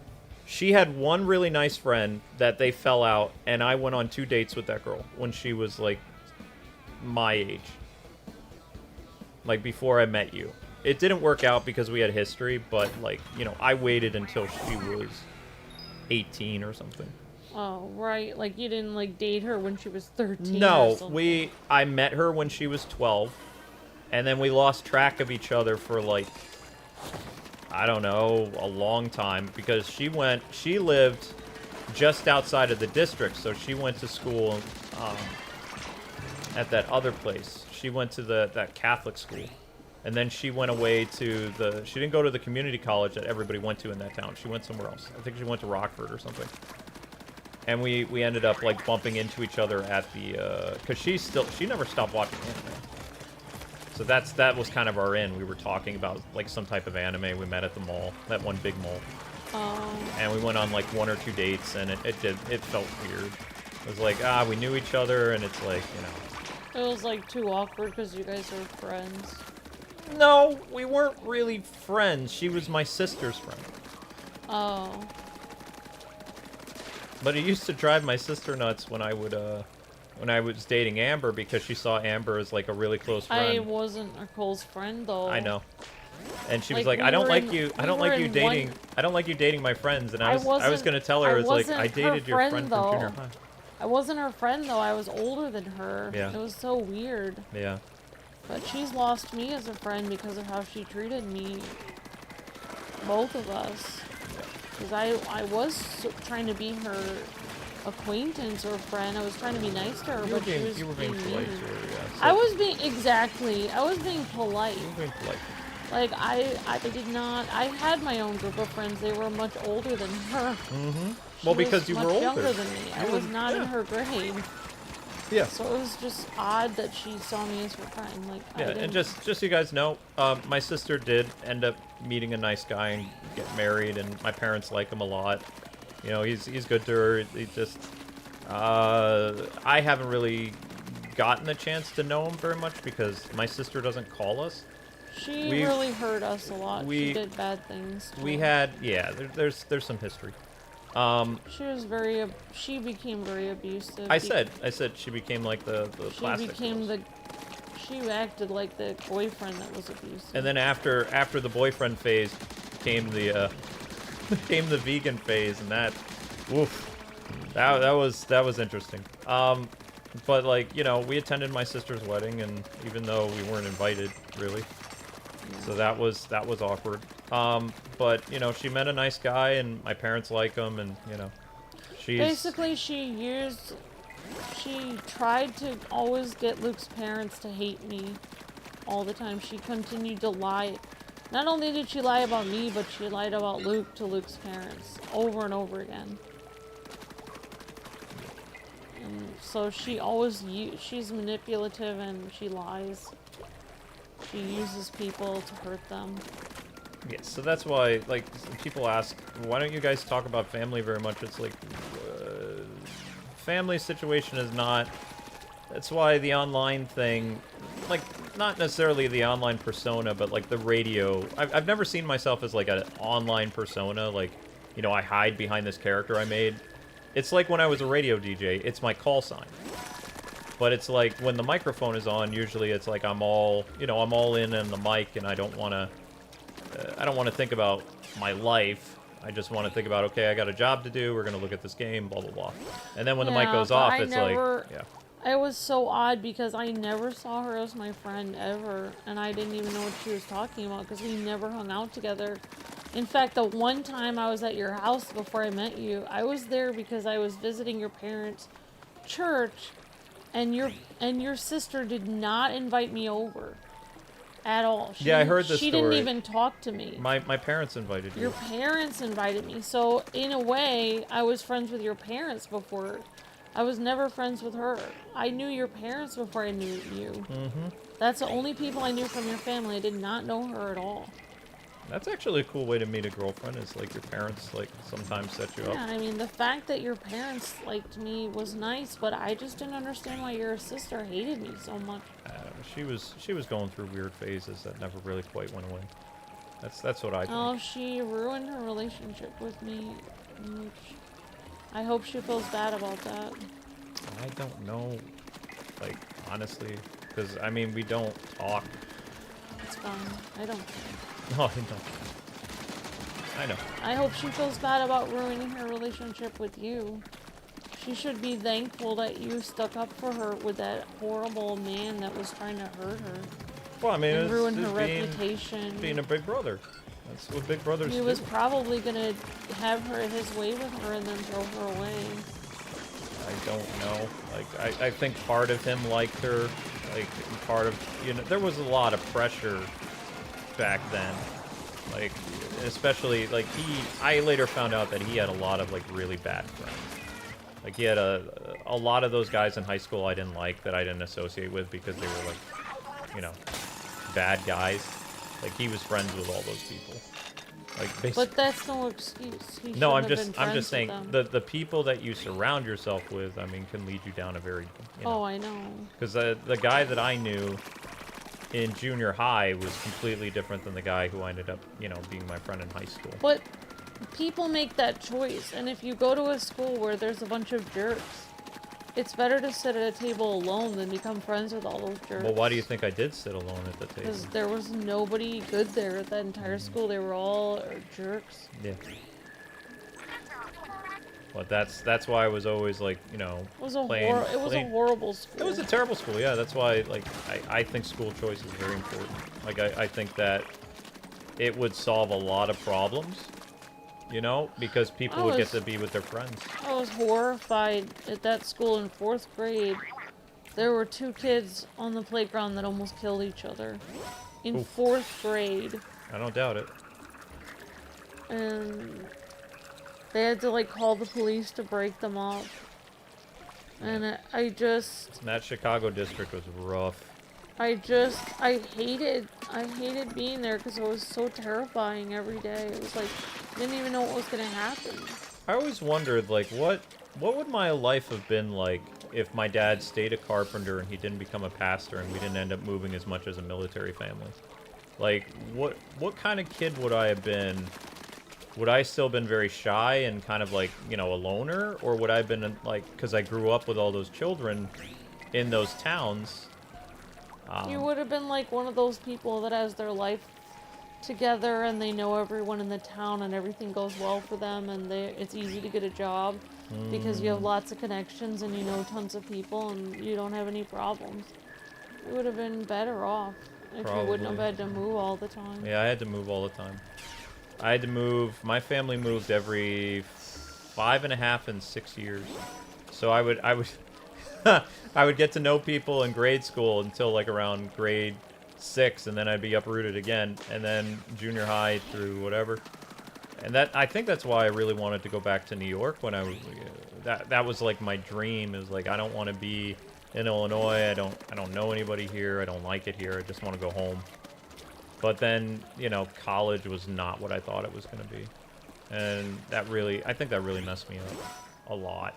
She had one really nice friend that they fell out, and I went on 2 dates with that girl when she was like my age, like before I met you. It didn't work out because we had history, but like, you know, I waited until she was 18 or something. Oh, right. Like you didn't like date her when she was 13. No, or something. I met her when she was 12. And then we lost track of each other for, like, I don't know, a long time. Because she lived just outside of the district. So she went to school at that other place. She went to that Catholic school. And then she went away to she didn't go to the community college that everybody went to in that town. She went somewhere else. I think she went to Rockford or something. And we ended up, like, bumping into each other at the, because she never stopped watching anime. So that was kind of our in. We were talking about like some type of anime. We met at the mall, that one big mall. And we went on like 1 or 2 dates, and it felt weird. It was like, we knew each other, and it's like, you know. It was like too awkward because you guys are friends. No, we weren't really friends. She was my sister's friend. Oh. But it used to drive my sister nuts when I was dating Amber, because she saw Amber as like a really close friend. I wasn't a close friend though. I know. And she was Like, like, I don't like you dating my friends. And I was gonna tell her, I dated your friend from junior high. I wasn't her friend though. I was older than her. Yeah. It was so weird. Yeah. But she's lost me as a friend because of how she treated me. Both of us. Because I was trying to be her acquaintance or friend. I was trying to be nice to her, but she was being polite mean. to her, yeah. So I was being I was being polite. you were being polite. Like I did not. I had my own group of friends. They were much older than her. Mm-hmm. She Well, because was you much were older. younger than me. I was not in her grade. Yeah. So it was just odd that she saw me as her friend. Like Yeah, and just so you guys know, my sister did end up meeting a nice guy and get married, and my parents like him a lot. You know, he's good to her. He just, I haven't really gotten a chance to know him very much because my sister doesn't call us. She really hurt us a lot. She did bad things. We had, yeah, there's some history. She became very abusive. I said she became like the plastic. She acted like the boyfriend that was abusive. And then after the boyfriend phase came the vegan phase, and that was interesting. But like, you know, we attended my sister's wedding, and even though we weren't invited really, so that was awkward. But you know, she met a nice guy, and my parents like him, and you know, basically she tried to always get Luke's parents to hate me all the time. She continued to lie. Not only did she lie about me, but she lied about Luke to Luke's parents over and over again. And so she's manipulative, and she lies. She uses people to hurt them. Yes, so that's why, like, people ask, why don't you guys talk about family very much? It's like, family situation is not, that's why the online thing, like, not necessarily the online persona, but, like, the radio, I've never seen myself as, like, an online persona, like, you know, I hide behind this character I made. It's like when I was a radio DJ, it's my call sign. But it's like, when the microphone is on, usually it's like I'm all in on the mic, and I don't want to think about my life. Yeah. I just want to think about, okay, I got a job to do. We're going to look at this game, blah, blah, blah. And then when the mic Yeah, goes but off, I it's never, like, yeah. it was so odd because I never saw her as my friend ever, and I didn't even know what she was talking about because we never hung out together. In fact, the one time I was at your house before I met you, I was there because I was visiting your parents' church, and your sister did not invite me over at all. Yeah, I heard this She story. didn't even talk to me. My parents invited you. Your parents invited me. So, in a way, I was friends with your parents before. I was never friends with her. I knew your parents before I knew you. Mm-hmm. That's the only people I knew from your family. I did not know her at all. That's actually a cool way to meet a girlfriend, is like your parents like sometimes set you up. Yeah, I mean, the fact that your parents liked me was nice, but I just didn't understand why your sister hated me so much. She was going through weird phases that never really quite went away. That's what I think. Oh, she ruined her relationship with me. Which I hope she feels bad about that. I don't know, like, honestly, because I mean, we don't talk. It's fine. I don't care. No, I don't. I know. I hope she feels bad about ruining her relationship with you. She should be thankful that you stuck up for her with that horrible man that was trying to hurt her. Well, I mean, And ruin her being, reputation. being a big brother. That's what big brothers He do. was probably gonna have her his way with her and then throw her away. I don't know. Like, I think part of him liked her. Like, part of, you know, there was a lot of pressure back then. Like, especially, like, I later found out that he had a lot of, like, really bad friends. Like, he had a lot of those guys in high school I didn't like, that I didn't associate with because they were, like, you know, bad guys. Like, he was friends with all those people. Like, basically. But that's no excuse. He No, shouldn't have been I'm just friends saying, with them. the people that you surround yourself with, I mean, can lead you down a very, you know. Oh, I know. Because the guy that I knew in junior high was completely different than the guy who ended up, you know, being my friend in high school. But people make that choice, and if you go to a school where there's a bunch of jerks, it's better to sit at a table alone than become friends with all those jerks. Well, why do you think I did sit alone at the table? Because there was nobody good there at that entire school. They were all jerks. Yeah. But that's why I was always like, you know, It was a playing. a horrible school. It was a terrible school, yeah. That's why, like, I think school choice is very important. Like, I think that it would solve a lot of problems, you know, because people would get to be with their friends. I was horrified at that school in 4th grade. There were 2 kids on the playground that almost killed each other. In Oof. 4th grade. I don't doubt it. And they had to, like, call the police to break them up. And I just... That Chicago district was rough. I hated being there because it was so terrifying every day. It was like, I didn't even know what was going to happen. I always wondered, like, what would my life have been like if my dad stayed a carpenter and he didn't become a pastor and we didn't end up moving as much as a military family? Like, what kind of kid would I have been? Would I still been very shy and kind of like, you know, a loner? Or would I have been, like, because I grew up with all those children in those towns? You would have been like one of those people that has their life together and they know everyone in the town and everything goes well for them and it's easy to get a job because you have lots of connections and you know tons of people and you don't have any problems. You would have been better off if you wouldn't have had to move all the time. Yeah, I had to move all the time. I had to move. My family moved every 5.5 and 6 years. So I would I would get to know people in grade school until like around grade 6, and then I'd be uprooted again, and then junior high through whatever. And I think that's why I really wanted to go back to New York when I was that was like my dream. It was like, I don't want to be in Illinois. I don't know anybody here. I don't like it here. I just want to go home. But then, you know, college was not what I thought it was going to be. And I think that really messed me up a lot.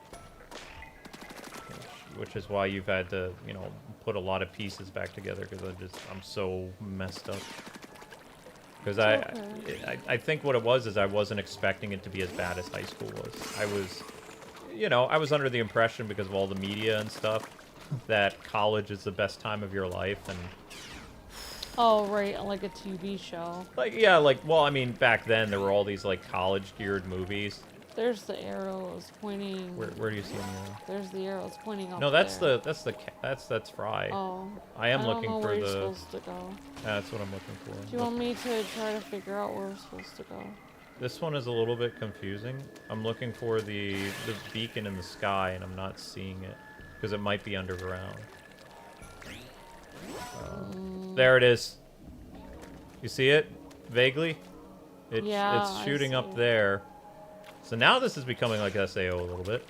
Which is why you've had to, you know, put a lot of pieces back together, because I'm so messed up. Because I think what it was is I wasn't expecting it to be as bad as high school was. I was under the impression, because of all the media and stuff, that college is the best time of your life, and Oh, right, like a TV show. Like, yeah, like, well, I mean, back then there were all these, like, college-geared movies. There's the arrows pointing. Where do you see them? There's the arrows pointing up No, that's there. that's Fry. Oh. I am looking don't know for where the. you're supposed to go. That's what I'm looking for. Do you want me to try to figure out where we're supposed to go? This one is a little bit confusing. I'm looking for the beacon in the sky, and I'm not seeing it because it might be underground. There it is. You see it vaguely? Yeah, it's shooting I up see. there. So now this is becoming like SAO a little bit.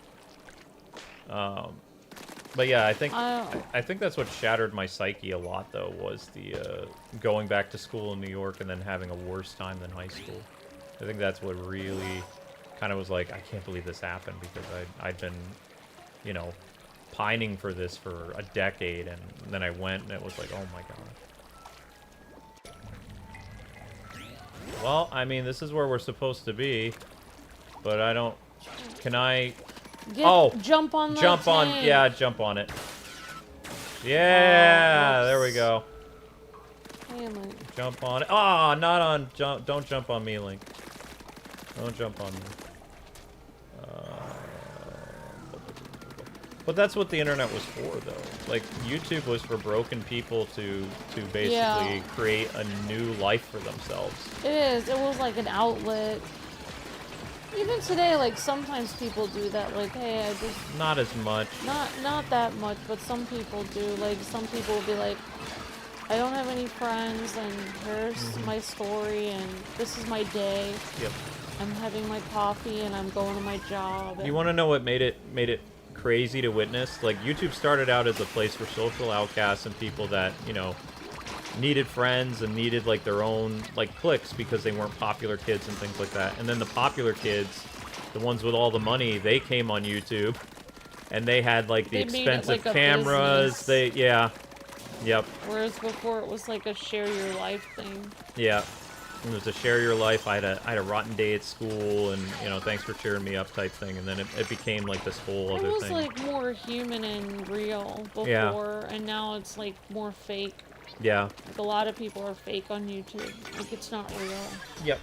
But yeah, I think that's what shattered my psyche a lot, though, was the going back to school in New York and then having a worse time than high school. I think that's what really kind of was like, I can't believe this happened, because I'd been, you know, pining for this for a decade, and then I went and it was like, oh my god. Well, I mean, this is where we're supposed to be, but I don't... Can I... Jump on the Jump on... tank. Yeah, jump on it. Yeah! There we go. Hey, Link. Jump on it. Oh, not on... Don't jump on me, Link. Don't jump on me. But that's what the internet was for, though. Like, YouTube was for broken people to basically create a new life for themselves. It is. It was like an outlet. Even today, like, sometimes people do that. Like, hey, I just... Not as much. Not that much, but some people do. Like, some people will be like, I don't have any friends, and here's my story, and this is my day. Yep. I'm having my coffee, and I'm going to my job. You want to know what made it crazy to witness? Like, YouTube started out as a place for social outcasts and people that, you know, needed friends and needed, like, their own, like, cliques because they weren't popular kids and things like that. And then the popular kids, the ones with all the money, they came on YouTube, and they had, like, the expensive cameras. Yep. Whereas before it was like a share your life thing. Yeah. It was a share your life. I had a rotten day at school, and, you know, thanks for cheering me up type thing. And then it became like this whole other thing. It was like more human and real before, and now it's like more fake. Yeah. Like, a lot of people are fake on YouTube. Like, it's not real. Yep.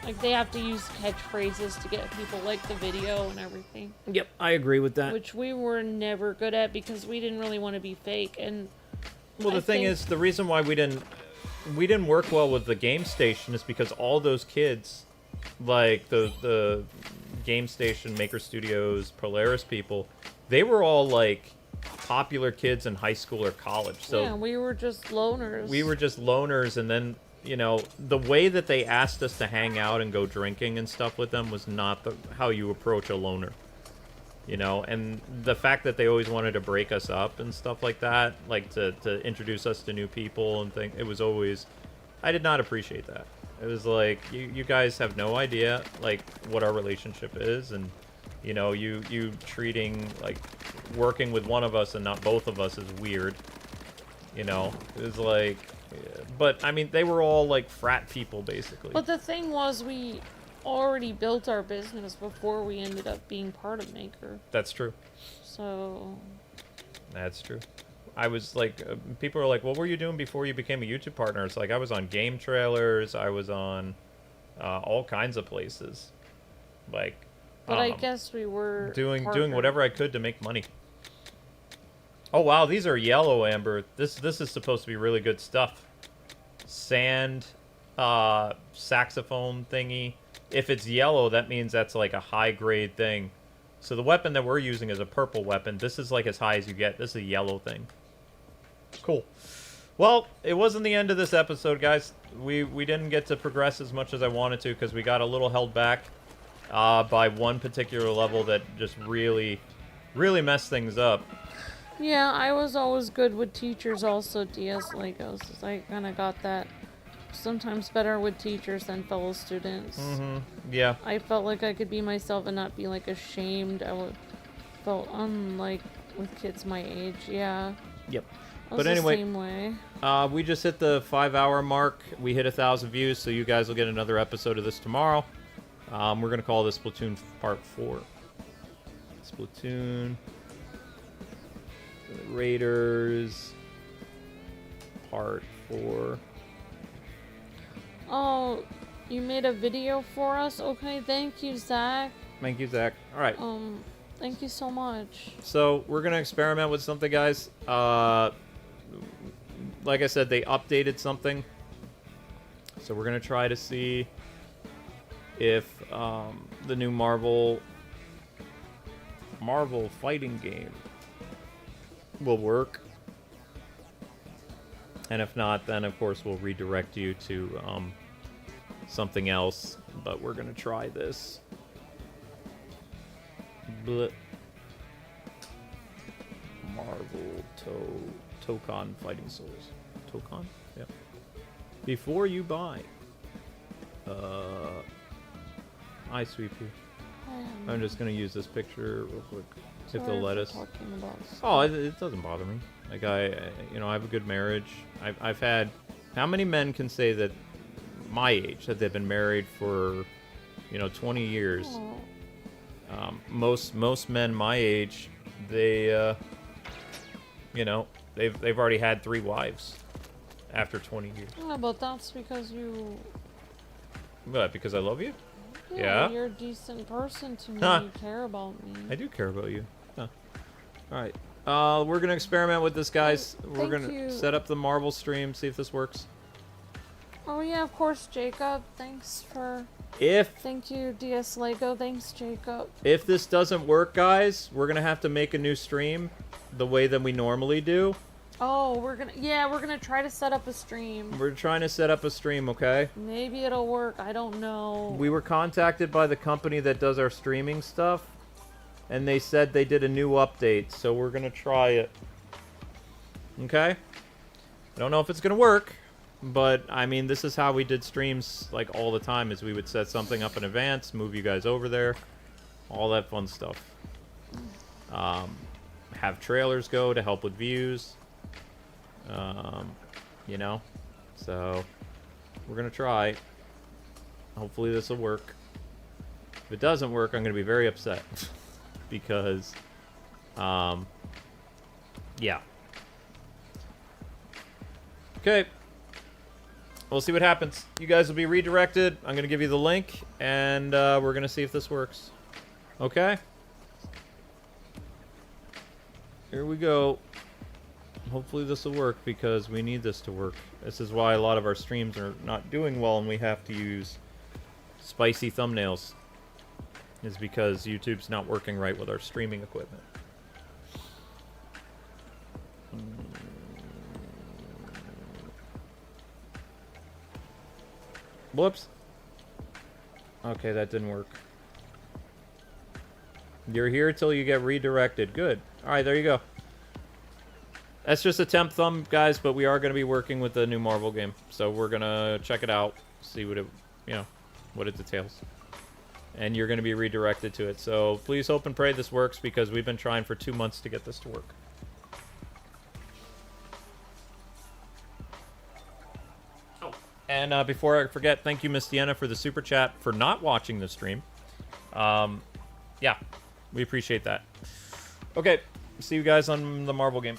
Like, they have to use catchphrases to get people like the video and everything. Yep, I agree with that. Which we were never good at because we didn't really want to be fake. And well, the thing is, the reason why we didn't work well with the game station is because all those kids, like the game station, Maker Studios, Polaris people, they were all like popular kids in high school or college. So yeah, we were just loners. We were just loners, and then, you know, the way that they asked us to hang out and go drinking and stuff with them was not how you approach a loner. You know, and the fact that they always wanted to break us up and stuff like that, like to introduce us to new people and things, it was always, I did not appreciate that. It was like, you guys have no idea, like, what our relationship is, and, you know, you treating, like, working with one of us and not both of us is weird. You know, it was like, but, I mean, they were all, like, frat people, basically. But the thing was, we already built our business before we ended up being part of Maker. That's true. So... That's true. I was like, people were like, what were you doing before you became a YouTube partner? It's like, I was on game trailers, I was on all kinds of places. Like, but I guess we were doing whatever I could to make money. Oh wow, these are yellow amber. This is supposed to be really good stuff. Sand, saxophone thingy. If it's yellow, that means that's like a high grade thing. So the weapon that we're using is a purple weapon. This is like as high as you get. This is a yellow thing. Cool. Well, it wasn't the end of this episode, guys. We didn't get to progress as much as I wanted to because we got a little held back by one particular level that just really messed things up. Yeah, I was always good with teachers also, DS Legos. I kind of got that. Sometimes better with teachers than fellow students. Yeah. I felt like I could be myself and not be like ashamed. Felt unlike with kids my age. Yeah. Yep. But anyway, the same way. We just hit the 5-hour mark. We hit 1,000 views, so you guys will get another episode of this tomorrow. We're gonna call this Splatoon Part 4. Splatoon Raiders Part for... Oh, you made a video for us? Okay, thank you, Zach. Thank you, Zach. All right. Thank you so much. So we're gonna experiment with something, guys. Like I said, they updated something. So we're gonna try to see if the new Marvel fighting game will work. And if not, then of course we'll redirect you to something else. But we're gonna try this. Blech. Marvel Tokon Fighting Souls. Tokon? Yep. Before you buy. Hi, Sweepy. I'm just gonna use this picture real quick. If they'll let us. Oh, it doesn't bother me. Like I have a good marriage. I've had. How many men can say that my age that they've been married for, 20 years? Most men my age, they, they've already had 3 wives after 20 years. Yeah, but that's because you. What? Because I love you? Yeah. You're a decent person to me. You care about me. I do care about you. Huh. All right. We're gonna experiment with this, guys. We're gonna set up the Marvel stream, see if this works. Oh yeah, of course, Jacob. Thanks for. Thank you, DS Lego. Thanks, Jacob. If this doesn't work, guys, we're gonna have to make a new stream, the way that we normally do. Oh, we're gonna try to set up a stream. We're trying to set up a stream, okay? Maybe it'll work. I don't know. We were contacted by the company that does our streaming stuff, and they said they did a new update, so we're gonna try it. Okay? I don't know if it's gonna work, but I mean, this is how we did streams like all the time, is we would set something up in advance, move you guys over there, all that fun stuff. Have trailers go to help with views. So we're gonna try. Hopefully this will work. If it doesn't work, I'm gonna be very upset because yeah. Okay, we'll see what happens. You guys will be redirected. I'm gonna give you the link, and we're gonna see if this works. Okay, here we go. Hopefully this will work, because we need this to work. This is why a lot of our streams are not doing well and we have to use spicy thumbnails. Is because YouTube's not working right with our streaming equipment. Whoops. Okay, that didn't work. You're here till you get redirected. Good. Alright, there you go. That's just a temp thumb, guys, but we are going to be working with the new Marvel game. So we're going to check it out, see what it, what it details. And you're going to be redirected to it. So please hope and pray this works, because we've been trying for 2 months to get this to work. Oh, and before I forget, thank you, Miss Deanna, for the super chat for not watching the stream. Yeah, we appreciate that. Okay, see you guys on the Marvel game.